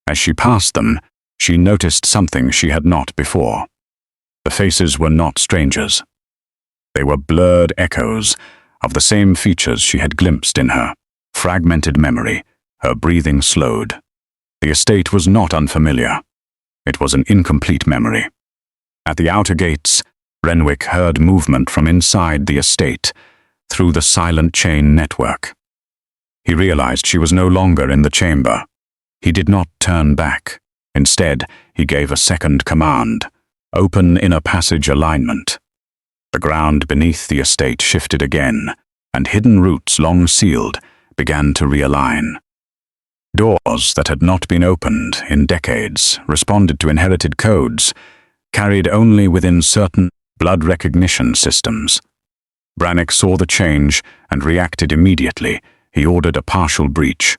As she passed them, she noticed something she had not before. The faces were not strangers. They were blurred echoes of the same features she had glimpsed in her. Fragmented memory, her breathing slowed. The estate was not unfamiliar. It was an incomplete memory. At the outer gates, Renwic heard movement from inside the estate, through the silent chain network. He realized she was no longer in the chamber. He did not turn back. Instead, he gave a second command, open inner passage alignment. The ground beneath the estate shifted again, and hidden roots long sealed began to realign. Doors that had not been opened in decades responded to inherited codes, carried only within certain blood recognition systems. Brannick saw the change and reacted immediately. He ordered a partial breach.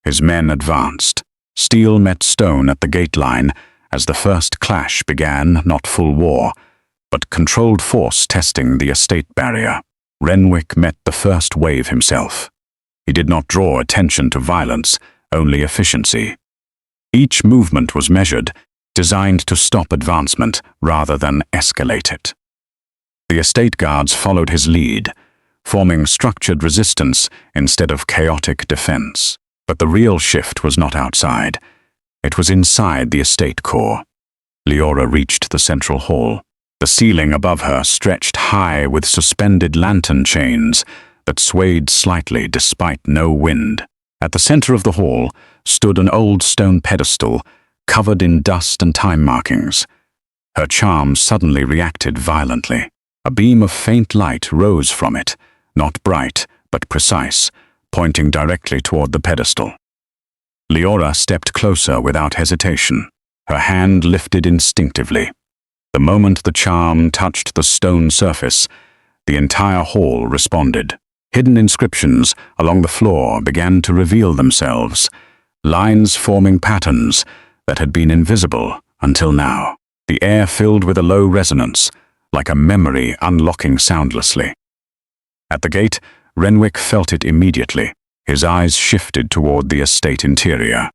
His men advanced. Steel met stone at the gate line as the first clash began, not full war, but controlled force testing the estate barrier. Renwic met the first wave himself. He did not draw attention to violence, only efficiency. Each movement was measured, designed to stop advancement rather than escalate it. The estate guards followed his lead, forming structured resistance instead of chaotic defense. But the real shift was not outside. It was inside the estate core. Liora reached the central hall. The ceiling above her stretched high with suspended lantern chains that swayed slightly despite no wind. At the center of the hall stood an old stone pedestal covered in dust and time markings. Her charm suddenly reacted violently. A beam of faint light rose from it, not bright, but precise, pointing directly toward the pedestal. Liora stepped closer without hesitation, her hand lifted instinctively. The moment the charm touched the stone surface, the entire hall responded. Hidden inscriptions along the floor began to reveal themselves, lines forming patterns that had been invisible until now. The air filled with a low resonance, like a memory unlocking soundlessly. At the gate, Renwic felt it immediately. His eyes shifted toward the estate interior.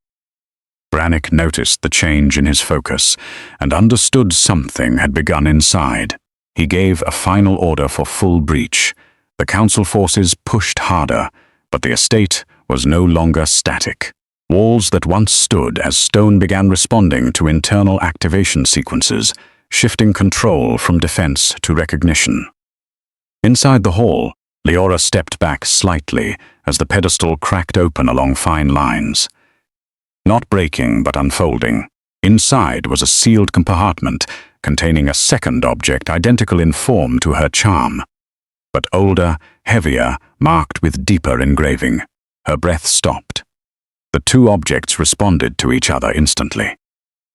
Brannick noticed the change in his focus and understood something had begun inside. He gave a final order for full breach. The council forces pushed harder, but the estate was no longer static. Walls that once stood as stone began responding to internal activation sequences, shifting control from defense to recognition. Inside the hall, Liora stepped back slightly as the pedestal cracked open along fine lines. Not breaking, but unfolding. Inside was a sealed compartment containing a second object identical in form to her charm, but older, heavier, marked with deeper engraving. Her breath stopped. The two objects responded to each other instantly.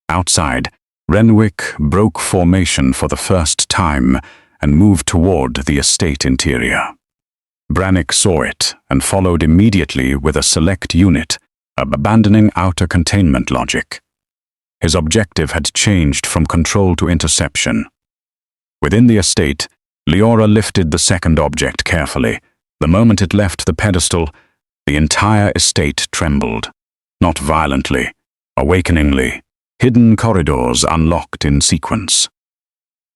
Outside, Renwic broke formation for the first time and moved toward the estate interior. Brannick saw it and followed immediately with a select unit, abandoning outer containment logic. His objective had changed from control to interception. Within the estate, Liora lifted the second object carefully. The moment it left the pedestal, the entire estate trembled. Not violently, awakeningly. Hidden corridors unlocked in sequence.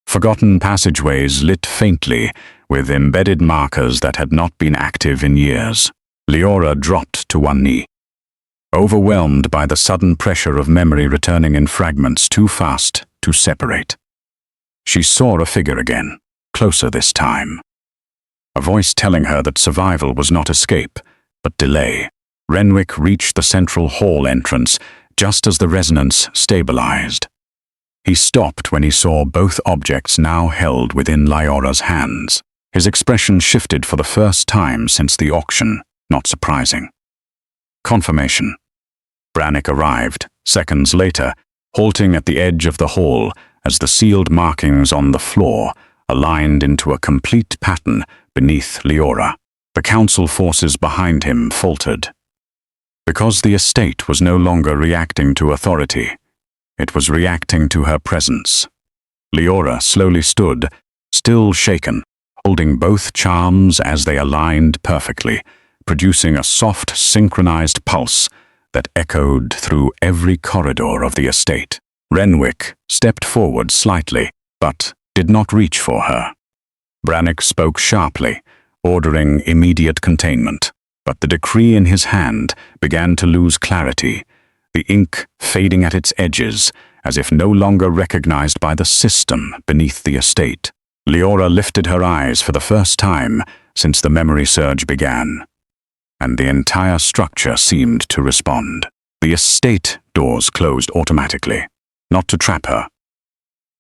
Forgotten passageways lit faintly with embedded markers that had not been active in years. Liora dropped to one knee, overwhelmed by the sudden pressure of memory returning in fragments too fast to separate. She saw a figure again, closer this time. A voice telling her that survival was not escape, but delay. Renwic reached the central hall entrance just as the resonance stabilized. He stopped when he saw both objects now held within Liora's hands. His expression shifted for the first time since the auction, not surprising. Confirmation. Brannick arrived, seconds later, halting at the edge of the hall as the sealed markings on the floor aligned into a complete pattern beneath Liora. The council forces behind him faltered. Because the estate was no longer reacting to authority, it was reacting to her presence. Liora slowly stood, still shaken, holding both charms as they aligned perfectly, producing a soft, synchronized pulse that echoed through every corridor of the estate. Renwic stepped forward slightly, but did not reach for her. Brannick spoke sharply, ordering immediate containment. But the decree in his hand began to lose clarity, the ink fading at its edges, as if no longer recognized by the system beneath the estate. Liora lifted her eyes for the first time since the memory surge began, and the entire structure seemed to respond. The estate doors closed automatically, not to trap her,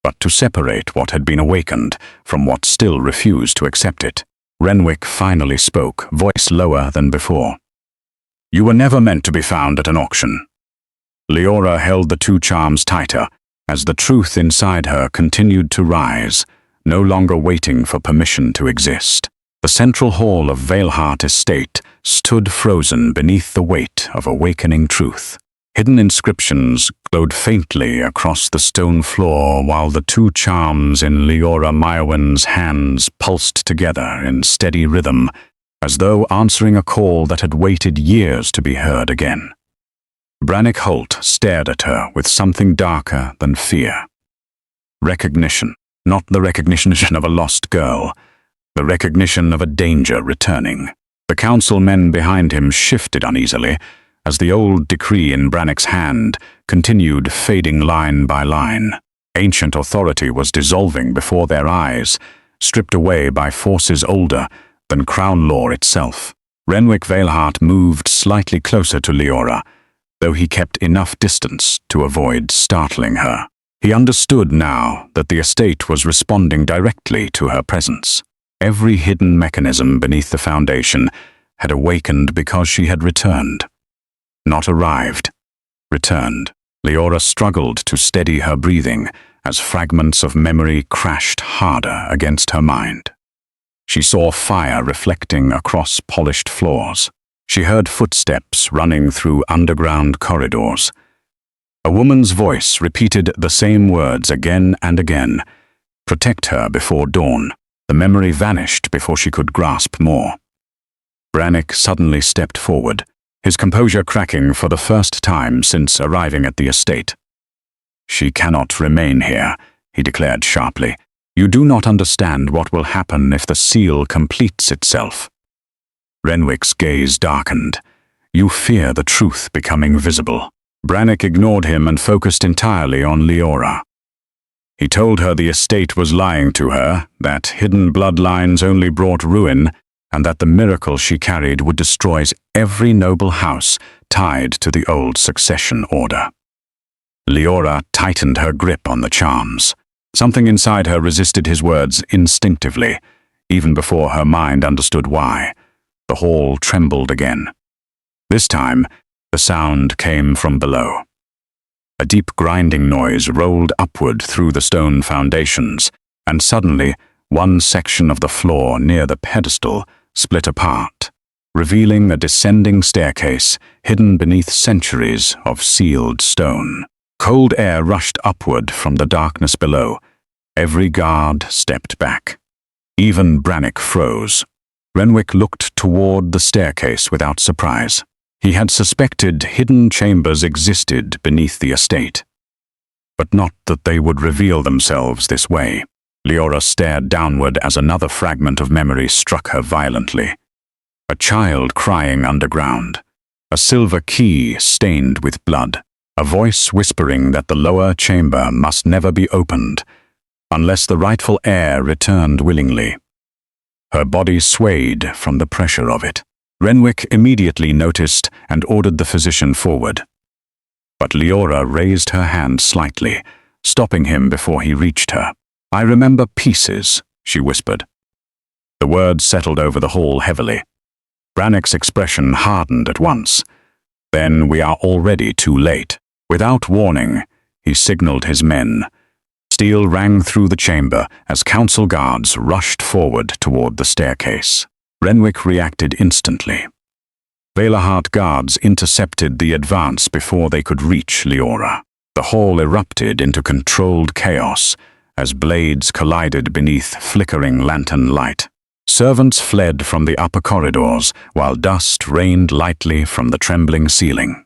but to separate what had been awakened from what still refused to accept it. Renwic finally spoke, voice lower than before. "You were never meant to be found at an auction." Liora held the two charms tighter as the truth inside her continued to rise, no longer waiting for permission to exist. The central hall of Valehart estate stood frozen beneath the weight of awakening truth. Hidden inscriptions glowed faintly across the stone floor while the two charms in Liora Myrwen's hands pulsed together in steady rhythm, as though answering a call that had waited years to be heard again. Brannick Holt stared at her with something darker than fear. Recognition, not the recognition of a lost girl, the recognition of a danger returning. The council men behind him shifted uneasily as the old decree in Brannick's hand continued fading line by line. Ancient authority was dissolving before their eyes, stripped away by forces older than crown law itself. Renwic Valehart moved slightly closer to Liora, though he kept enough distance to avoid startling her. He understood now that the estate was responding directly to her presence. Every hidden mechanism beneath the foundation had awakened because she had returned. Not arrived, returned. Liora struggled to steady her breathing as fragments of memory crashed harder against her mind. She saw fire reflecting across polished floors. She heard footsteps running through underground corridors. A woman's voice repeated the same words again and again. "Protect her before dawn." The memory vanished before she could grasp more. Brannick suddenly stepped forward, his composure cracking for the first time since arriving at the estate. "She cannot remain here," he declared sharply. "You do not understand what will happen if the seal completes itself." Renwic's gaze darkened. "You fear the truth becoming visible." Brannick ignored him and focused entirely on Liora. He told her the estate was lying to her, that hidden bloodlines only brought ruin, and that the miracle she carried would destroy every noble house tied to the old succession order. Liora tightened her grip on the charms. Something inside her resisted his words instinctively, even before her mind understood why. The hall trembled again. This time, the sound came from below. A deep grinding noise rolled upward through the stone foundations, and suddenly, one section of the floor near the pedestal split apart, revealing a descending staircase hidden beneath centuries of sealed stone. Cold air rushed upward from the darkness below. Every guard stepped back. Even Brannick froze. Renwic looked toward the staircase without surprise. He had suspected hidden chambers existed beneath the estate, but not that they would reveal themselves this way. Liora stared downward as another fragment of memory struck her violently. A child crying underground, a silver key stained with blood, a voice whispering that the lower chamber must never be opened, unless the rightful heir returned willingly. Her body swayed from the pressure of it. Renwic immediately noticed and ordered the physician forward. But Liora raised her hand slightly, stopping him before he reached her. "I remember pieces," she whispered. The words settled over the hall heavily. Brannick's expression hardened at once. "Then we are already too late." Without warning, he signaled his men. Steel rang through the chamber as council guards rushed forward toward the staircase. Renwic reacted instantly. Valehart guards intercepted the advance before they could reach Liora. The hall erupted into controlled chaos as blades collided beneath flickering lantern light. Servants fled from the upper corridors while dust rained lightly from the trembling ceiling.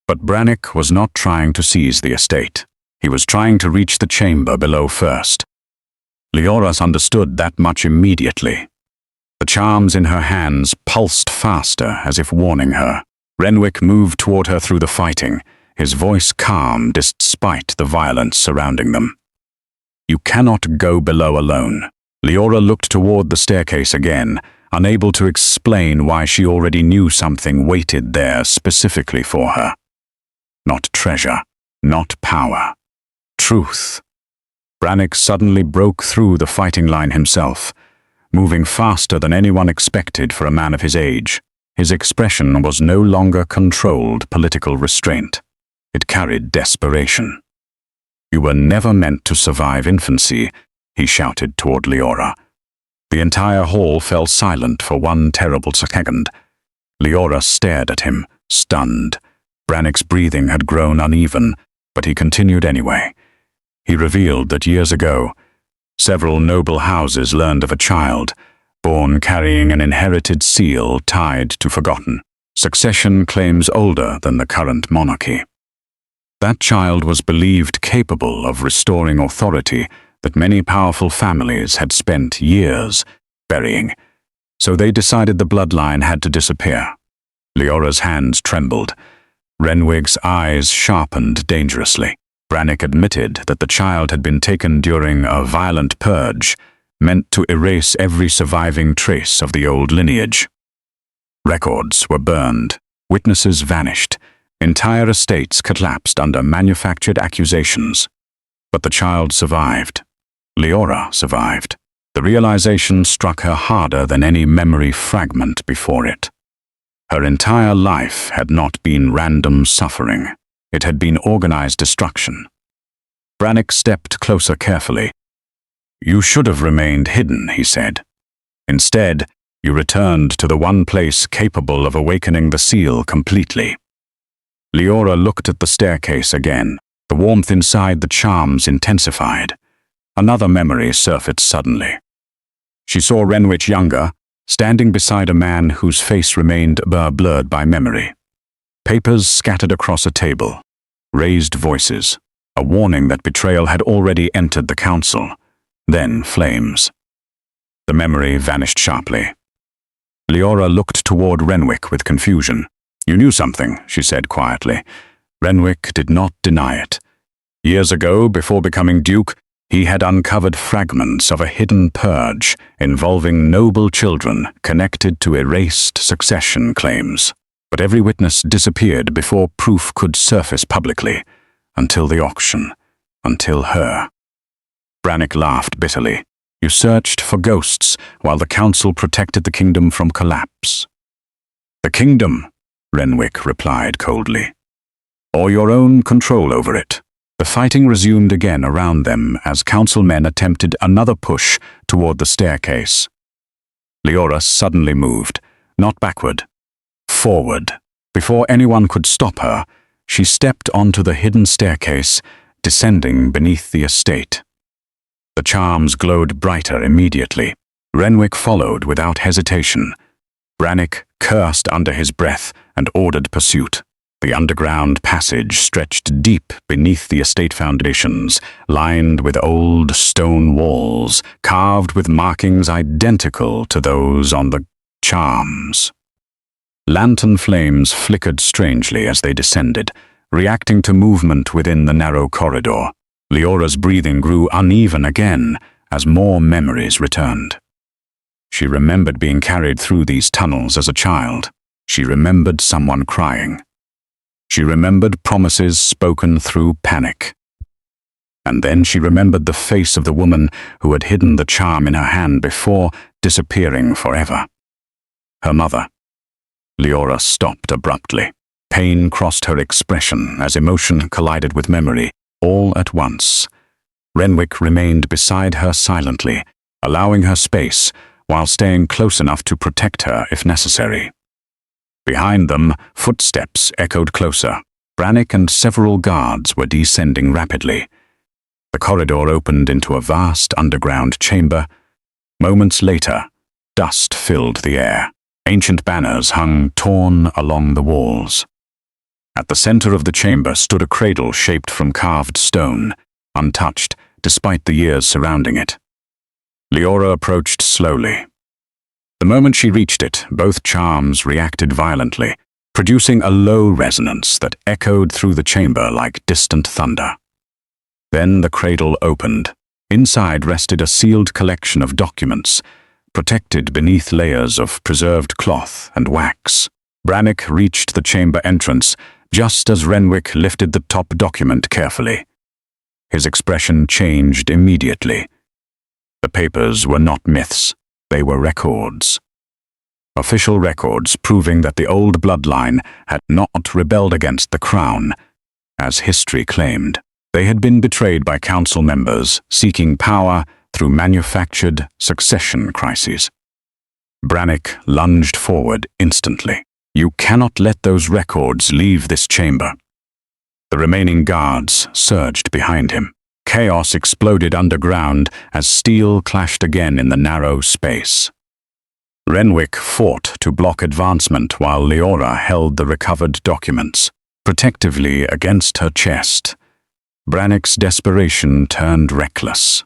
But Brannick was not trying to seize the estate. He was trying to reach the chamber below first. Liora understood that much immediately. The charms in her hands pulsed faster as if warning her. Renwic moved toward her through the fighting, his voice calm despite the violence surrounding them. "You cannot go below alone." Liora looked toward the staircase again, unable to explain why she already knew something waited there specifically for her. Not treasure, not power. Truth. Brannick suddenly broke through the fighting line himself, moving faster than anyone expected for a man of his age. His expression was no longer controlled political restraint. It carried desperation. "You were never meant to survive infancy," he shouted toward Liora. The entire hall fell silent for one terrible second. Liora stared at him, stunned. Brannick's breathing had grown uneven, but he continued anyway. He revealed that years ago, several noble houses learned of a child, born carrying an inherited seal tied to forgotten succession claims older than the current monarchy. That child was believed capable of restoring authority that many powerful families had spent years burying, so they decided the bloodline had to disappear. Liora's hands trembled. Renwic's eyes sharpened dangerously. Brannick admitted that the child had been taken during a violent purge, meant to erase every surviving trace of the old lineage. Records were burned, witnesses vanished, entire estates collapsed under manufactured accusations. But the child survived. Liora survived. The realization struck her harder than any memory fragment before it. Her entire life had not been random suffering. It had been organized destruction. Brannick stepped closer carefully. "You should have remained hidden," he said. "Instead, you returned to the one place capable of awakening the seal completely." Liora looked at the staircase again. The warmth inside the charms intensified. Another memory surfaced suddenly. She saw Renwic younger, standing beside a man whose face remained blurred by memory. Papers scattered across a table. Raised voices. A warning that betrayal had already entered the council. Then flames. The memory vanished sharply. Liora looked toward Renwic with confusion. "You knew something," she said quietly. Renwic did not deny it. Years ago, before becoming duke, he had uncovered fragments of a hidden purge involving noble children connected to erased succession claims. But every witness disappeared before proof could surface publicly, until the auction, until her. Brannick laughed bitterly. "You searched for ghosts while the council protected the kingdom from collapse." "The kingdom," Renwic replied coldly, "or your own control over it." The fighting resumed again around them as councilmen attempted another push toward the staircase. Liora suddenly moved, not backward, forward. Before anyone could stop her, she stepped onto the hidden staircase, descending beneath the estate. The charms glowed brighter immediately. Renwic followed without hesitation. Brannick cursed under his breath and ordered pursuit. The underground passage stretched deep beneath the estate foundations, lined with old stone walls, carved with markings identical to those on the charms. Lantern flames flickered strangely as they descended, reacting to movement within the narrow corridor. Liora's breathing grew uneven again as more memories returned. She remembered being carried through these tunnels as a child. She remembered someone crying. She remembered promises spoken through panic. And then she remembered the face of the woman who had hidden the charm in her hand before disappearing forever. Her mother. Liora stopped abruptly. Pain crossed her expression as emotion collided with memory, all at once. Renwic remained beside her silently, allowing her space while staying close enough to protect her if necessary. Behind them, footsteps echoed closer. Brannick and several guards were descending rapidly. The corridor opened into a vast underground chamber. Moments later, dust filled the air. Ancient banners hung torn along the walls. At the center of the chamber stood a cradle shaped from carved stone, untouched despite the years surrounding it. Liora approached slowly. The moment she reached it, both charms reacted violently, producing a low resonance that echoed through the chamber like distant thunder. Then the cradle opened. Inside rested a sealed collection of documents, protected beneath layers of preserved cloth and wax. Brannick reached the chamber entrance just as Renwic lifted the top document carefully. His expression changed immediately. The papers were not myths, they were records. Official records proving that the old bloodline had not rebelled against the crown, as history claimed. They had been betrayed by council members seeking power through manufactured succession crises. Brannick lunged forward instantly. "You cannot let those records leave this chamber." The remaining guards surged behind him. Chaos exploded underground as steel clashed again in the narrow space. Renwic fought to block advancement while Liora held the recovered documents protectively against her chest. Brannick's desperation turned reckless.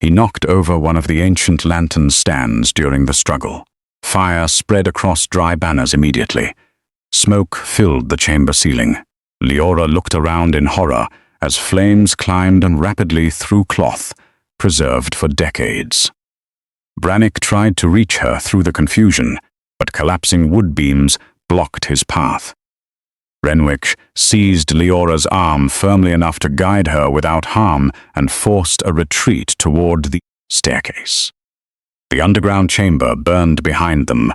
He knocked over one of the ancient lantern stands during the struggle. Fire spread across dry banners immediately. Smoke filled the chamber ceiling. Liora looked around in horror as flames climbed and rapidly through cloth, preserved for decades. Brannick tried to reach her through the confusion, but collapsing wood beams blocked his path. Renwic seized Liora's arm firmly enough to guide her without harm and forced a retreat toward the staircase. The underground chamber burned behind them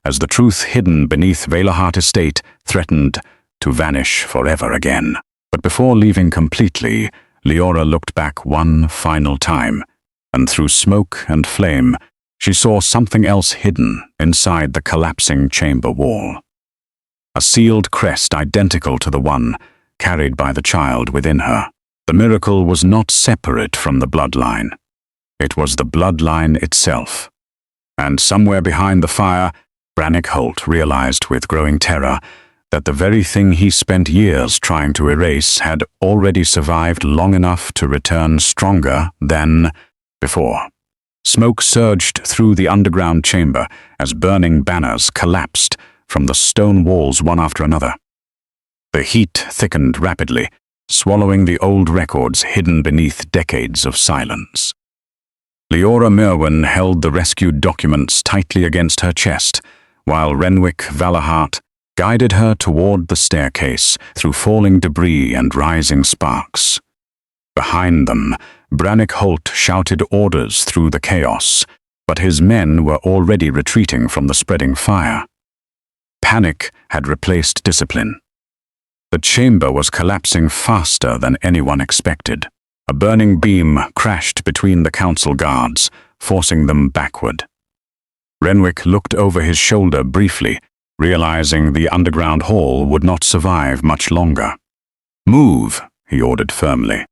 as the truth hidden beneath Valehart estate threatened to vanish forever again. But before leaving completely, Liora looked back one final time, and through smoke and flame, she saw something else hidden inside the collapsing chamber wall. A sealed crest identical to the one carried by the child within her. The miracle was not separate from the bloodline. It was the bloodline itself. And somewhere behind the fire, Brannick Holt realized with growing terror that the very thing he spent years trying to erase had already survived long enough to return stronger than before. Smoke surged through the underground chamber as burning banners collapsed from the stone walls one after another. The heat thickened rapidly, swallowing the old records hidden beneath decades of silence. Liora Myrwen held the rescued documents tightly against her chest, while Renwic Valehart guided her toward the staircase through falling debris and rising sparks. Behind them, Brannick Holt shouted orders through the chaos, but his men were already retreating from the spreading fire. Panic had replaced discipline. The chamber was collapsing faster than anyone expected. A burning beam crashed between the council guards, forcing them backward. Renwic looked over his shoulder briefly, realizing the underground hall would not survive much longer. "Move," he ordered firmly.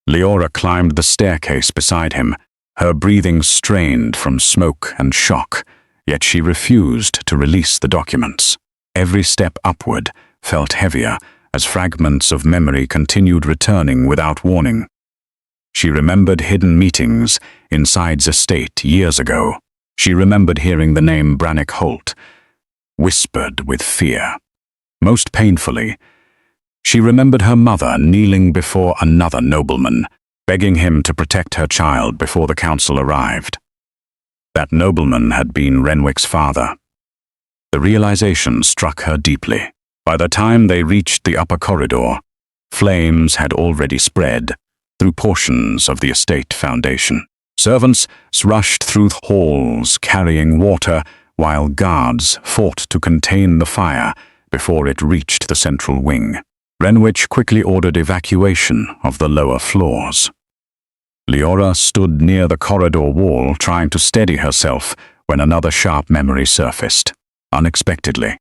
Liora climbed the staircase beside him, her breathing strained from smoke and shock, yet she refused to release the documents. Every step upward felt heavier as fragments of memory continued returning without warning. She remembered hidden meetings inside estate years ago. She remembered hearing the name Brannick Holt, whispered with fear. Most painfully, she remembered her mother kneeling before another nobleman, begging him to protect her child before the council arrived. That nobleman had been Renwic's father. The realization struck her deeply. By the time they reached the upper corridor, flames had already spread through portions of the estate foundation. Servants rushed through halls carrying water, while guards fought to contain the fire before it reached the central wing. Renwic quickly ordered evacuation of the lower floors. Liora stood near the corridor wall trying to steady herself when another sharp memory surfaced, unexpectedly.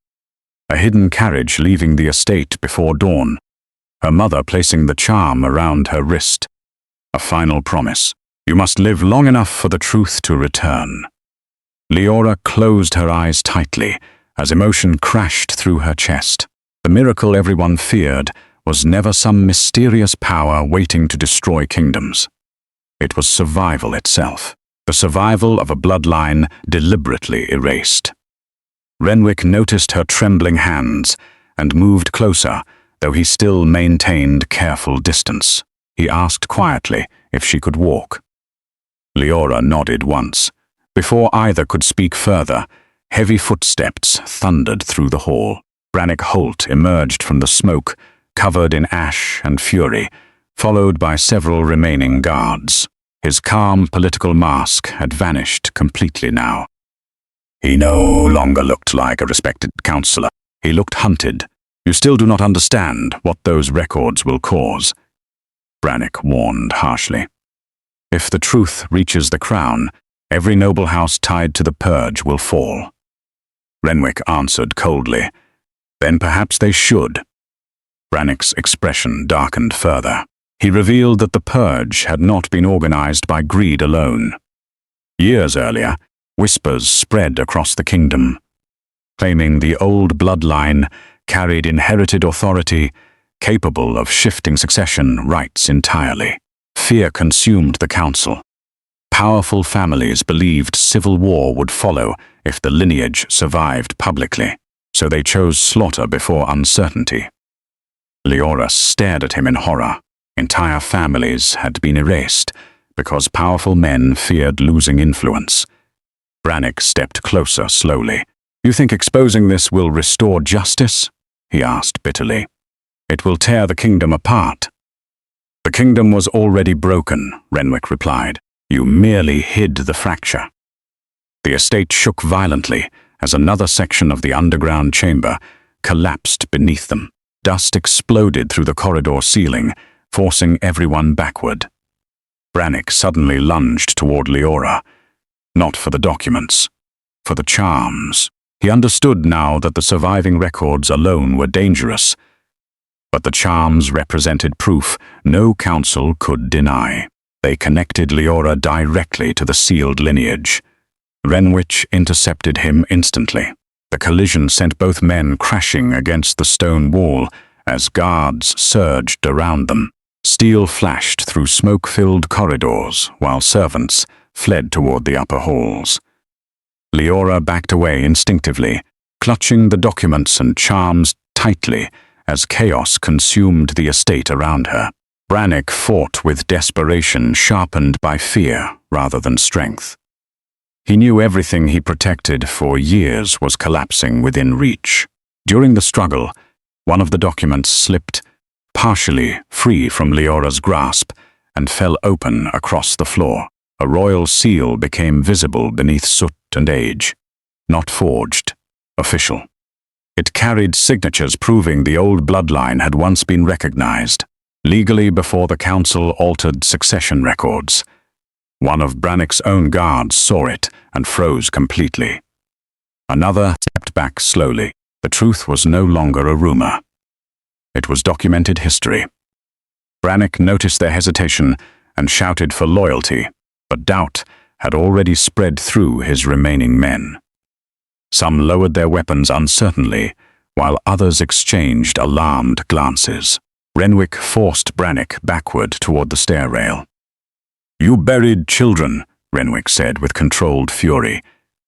A hidden carriage leaving the estate before dawn, her mother placing the charm around her wrist. A final promise. You must live long enough for the truth to return. Liora closed her eyes tightly as emotion crashed through her chest. The miracle everyone feared was never some mysterious power waiting to destroy kingdoms. It was survival itself, the survival of a bloodline deliberately erased. Renwic noticed her trembling hands and moved closer, though he still maintained careful distance. He asked quietly if she could walk. Liora nodded once. Before either could speak further, heavy footsteps thundered through the hall. Brannick Holt emerged from the smoke, covered in ash and fury, followed by several remaining guards. His calm political mask had vanished completely now. He no longer looked like a respected counselor. He looked hunted. You still do not understand what those records will cause, Brannick warned harshly. If the truth reaches the crown, every noble house tied to the purge will fall. Renwic answered coldly. Then perhaps they should. Brannick's expression darkened further. He revealed that the purge had not been organized by greed alone. Years earlier, whispers spread across the kingdom, claiming the old bloodline carried inherited authority capable of shifting succession rights entirely. Fear consumed the council. Powerful families believed civil war would follow if the lineage survived publicly, so they chose slaughter before uncertainty. Liora stared at him in horror. Entire families had been erased because powerful men feared losing influence. Brannick stepped closer slowly. You think exposing this will restore justice? He asked bitterly. It will tear the kingdom apart. The kingdom was already broken, Renwic replied. You merely hid the fracture. The estate shook violently as another section of the underground chamber collapsed beneath them. Dust exploded through the corridor ceiling, forcing everyone backward. Brannick suddenly lunged toward Liora, not for the documents, for the charms. He understood now that the surviving records alone were dangerous, but the charms represented proof no council could deny. They connected Liora directly to the sealed lineage. Renwic intercepted him instantly. The collision sent both men crashing against the stone wall as guards surged around them. Steel flashed through smoke-filled corridors while servants fled toward the upper halls. Liora backed away instinctively, clutching the documents and charms tightly as chaos consumed the estate around her. Brannick fought with desperation sharpened by fear rather than strength. He knew everything he protected for years was collapsing within reach. During the struggle, one of the documents slipped partially free from Liora's grasp and fell open across the floor. A royal seal became visible beneath soot and age. Not forged, official. It carried signatures proving the old bloodline had once been recognized, legally before the council altered succession records. One of Brannick's own guards saw it and froze completely. Another stepped back slowly. The truth was no longer a rumor. It was documented history. Brannick noticed their hesitation and shouted for loyalty, but doubt had already spread through his remaining men. Some lowered their weapons uncertainly, while others exchanged alarmed glances. Renwic forced Brannick backward toward the stair rail. You buried children, Renwic said with controlled fury.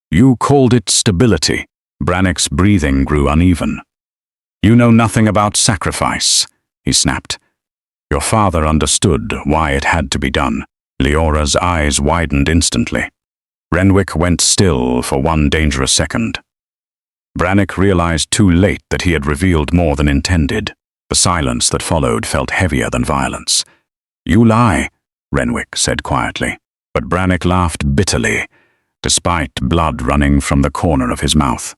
You called it stability. Brannick's breathing grew uneven. You know nothing about sacrifice, he snapped. Your father understood why it had to be done. Liora's eyes widened instantly. Renwic went still for one dangerous second. Brannick realized too late that he had revealed more than intended. The silence that followed felt heavier than violence. You lie, Renwic said quietly, but Brannick laughed bitterly, despite blood running from the corner of his mouth.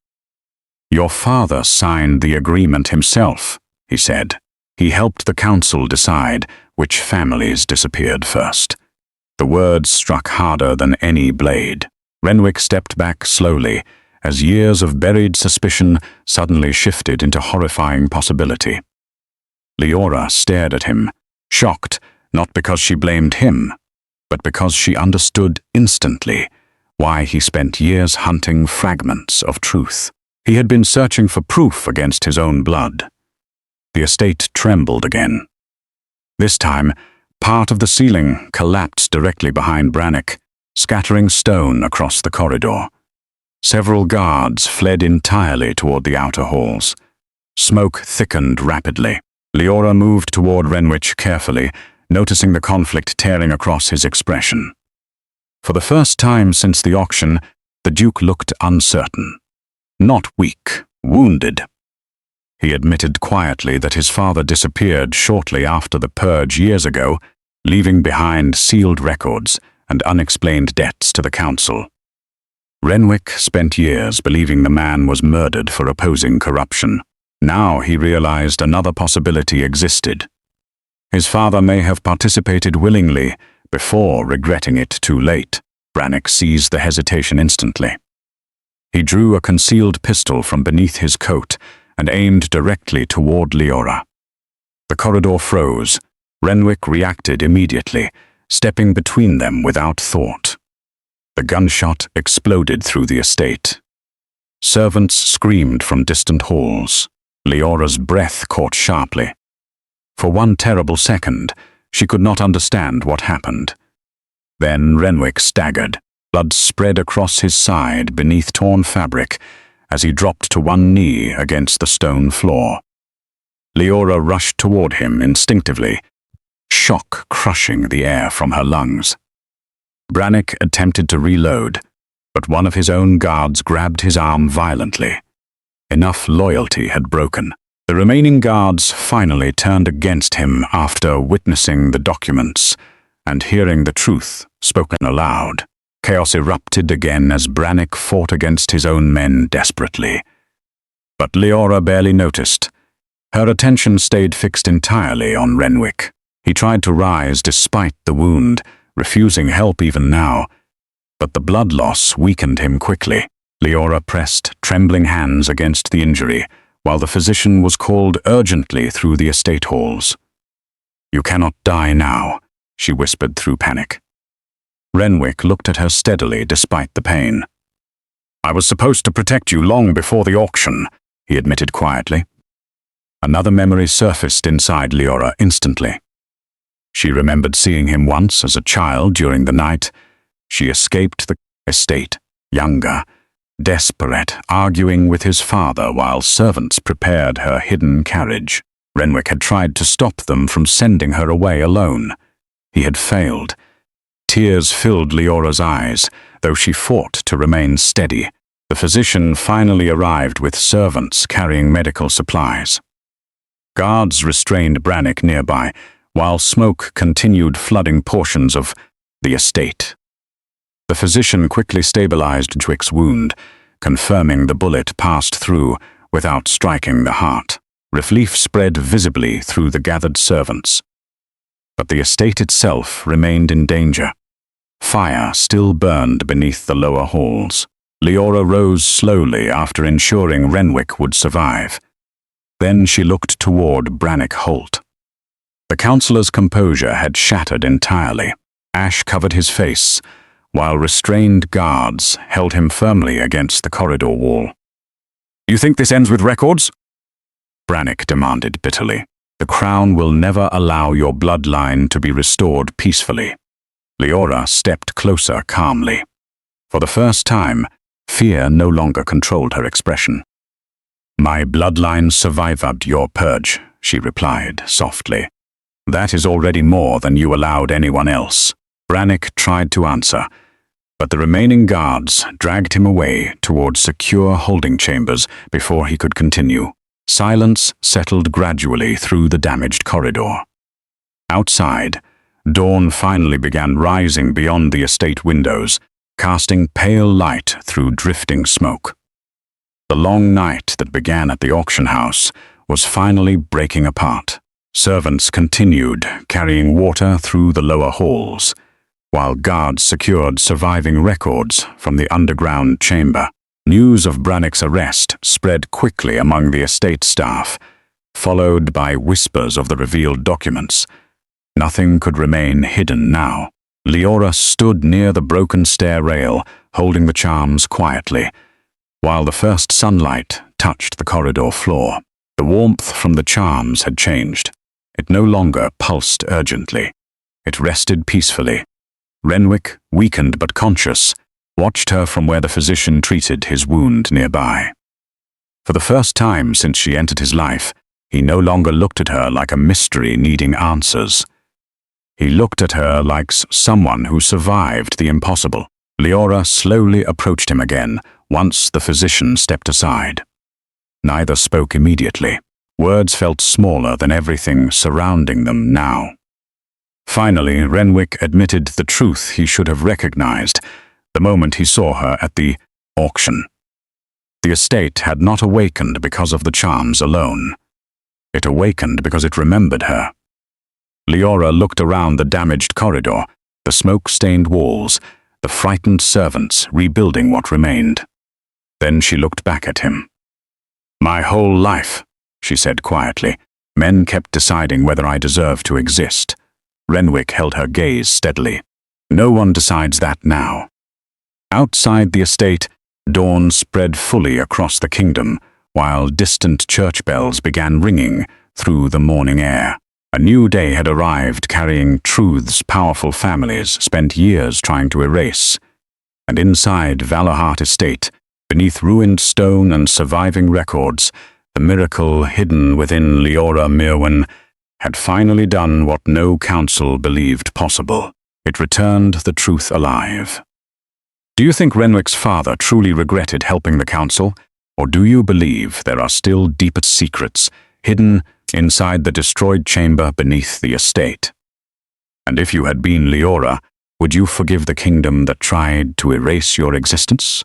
Your father signed the agreement himself, he said. He helped the council decide which families disappeared first. The words struck harder than any blade. Renwic stepped back slowly, as years of buried suspicion suddenly shifted into horrifying possibility. Liora stared at him, shocked, not because she blamed him, but because she understood instantly why he spent years hunting fragments of truth. He had been searching for proof against his own blood. The estate trembled again. This time, part of the ceiling collapsed directly behind Brannick, scattering stone across the corridor. Several guards fled entirely toward the outer halls. Smoke thickened rapidly. Liora moved toward Renwic carefully, noticing the conflict tearing across his expression. For the first time since the auction, the Duke looked uncertain. Not weak, wounded. He admitted quietly that his father disappeared shortly after the purge years ago, leaving behind sealed records and unexplained debts to the council. Renwic spent years believing the man was murdered for opposing corruption. Now he realized another possibility existed. His father may have participated willingly before regretting it too late. Brannick seized the hesitation instantly. He drew a concealed pistol from beneath his coat and aimed directly toward Liora. The corridor froze. Renwic reacted immediately, stepping between them without thought. The gunshot exploded through the estate. Servants screamed from distant halls. Liora's breath caught sharply. For one terrible second, she could not understand what happened. Then Renwic staggered. Blood spread across his side beneath torn fabric as he dropped to one knee against the stone floor. Liora rushed toward him instinctively, shock crushing the air from her lungs. Brannick attempted to reload, but one of his own guards grabbed his arm violently. Enough loyalty had broken. The remaining guards finally turned against him after witnessing the documents and hearing the truth spoken aloud. Chaos erupted again as Brannick fought against his own men desperately. But Liora barely noticed. Her attention stayed fixed entirely on Renwic. He tried to rise despite the wound, refusing help even now. But the blood loss weakened him quickly. Liora pressed trembling hands against the injury, while the physician was called urgently through the estate halls. "You cannot die now," she whispered through panic. Renwic looked at her steadily despite the pain. "I was supposed to protect you long before the auction," he admitted quietly. Another memory surfaced inside Liora instantly. She remembered seeing him once as a child during the night. She escaped the estate, younger, desperate, arguing with his father while servants prepared her hidden carriage. Renwic had tried to stop them from sending her away alone. He had failed. Tears filled Liora's eyes, though she fought to remain steady. The physician finally arrived with servants carrying medical supplies. Guards restrained Brannick nearby, while smoke continued flooding portions of the estate. The physician quickly stabilized Renwic's wound, confirming the bullet passed through without striking the heart. Relief spread visibly through the gathered servants. But the estate itself remained in danger. Fire still burned beneath the lower halls. Liora rose slowly after ensuring Renwic would survive. Then she looked toward Brannick Holt. The councillor's composure had shattered entirely. Ash covered his face, while restrained guards held him firmly against the corridor wall. "You think this ends with records?" Brannick demanded bitterly. "The Crown will never allow your bloodline to be restored peacefully." Liora stepped closer calmly. For the first time, fear no longer controlled her expression. "My bloodline survived your purge," she replied softly. "That is already more than you allowed anyone else." Brannick tried to answer, but the remaining guards dragged him away towards secure holding chambers before he could continue. Silence settled gradually through the damaged corridor. Outside, dawn finally began rising beyond the estate windows, casting pale light through drifting smoke. The long night that began at the auction house was finally breaking apart. Servants continued carrying water through the lower halls, while guards secured surviving records from the underground chamber. News of Brannick's arrest spread quickly among the estate staff, followed by whispers of the revealed documents. Nothing could remain hidden now. Liora stood near the broken stair rail, holding the charms quietly, while the first sunlight touched the corridor floor. The warmth from the charms had changed. It no longer pulsed urgently. It rested peacefully. Renwic, weakened but conscious, watched her from where the physician treated his wound nearby. For the first time since she entered his life, he no longer looked at her like a mystery needing answers. He looked at her like someone who survived the impossible. Liora slowly approached him again once the physician stepped aside. Neither spoke immediately. Words felt smaller than everything surrounding them now. Finally, Renwic admitted the truth he should have recognized the moment he saw her at the auction. The estate had not awakened because of the charms alone. It awakened because it remembered her. Liora looked around the damaged corridor, the smoke-stained walls, the frightened servants rebuilding what remained. Then she looked back at him. "My whole life," she said quietly, "men kept deciding whether I deserved to exist." Renwic held her gaze steadily. "No one decides that now." Outside the estate, dawn spread fully across the kingdom, while distant church bells began ringing through the morning air. A new day had arrived, carrying truths powerful families spent years trying to erase. And inside Valehart estate, beneath ruined stone and surviving records, the miracle hidden within Liora Myrwen had finally done what no council believed possible. It returned the truth alive. Do you think Renwic's father truly regretted helping the council, or do you believe there are still deeper secrets hidden inside the destroyed chamber beneath the estate? And if you had been Liora, would you forgive the kingdom that tried to erase your existence?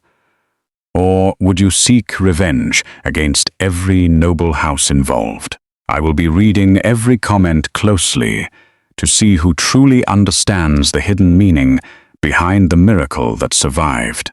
Or would you seek revenge against every noble house involved? I will be reading every comment closely to see who truly understands the hidden meaning behind the miracle that survived.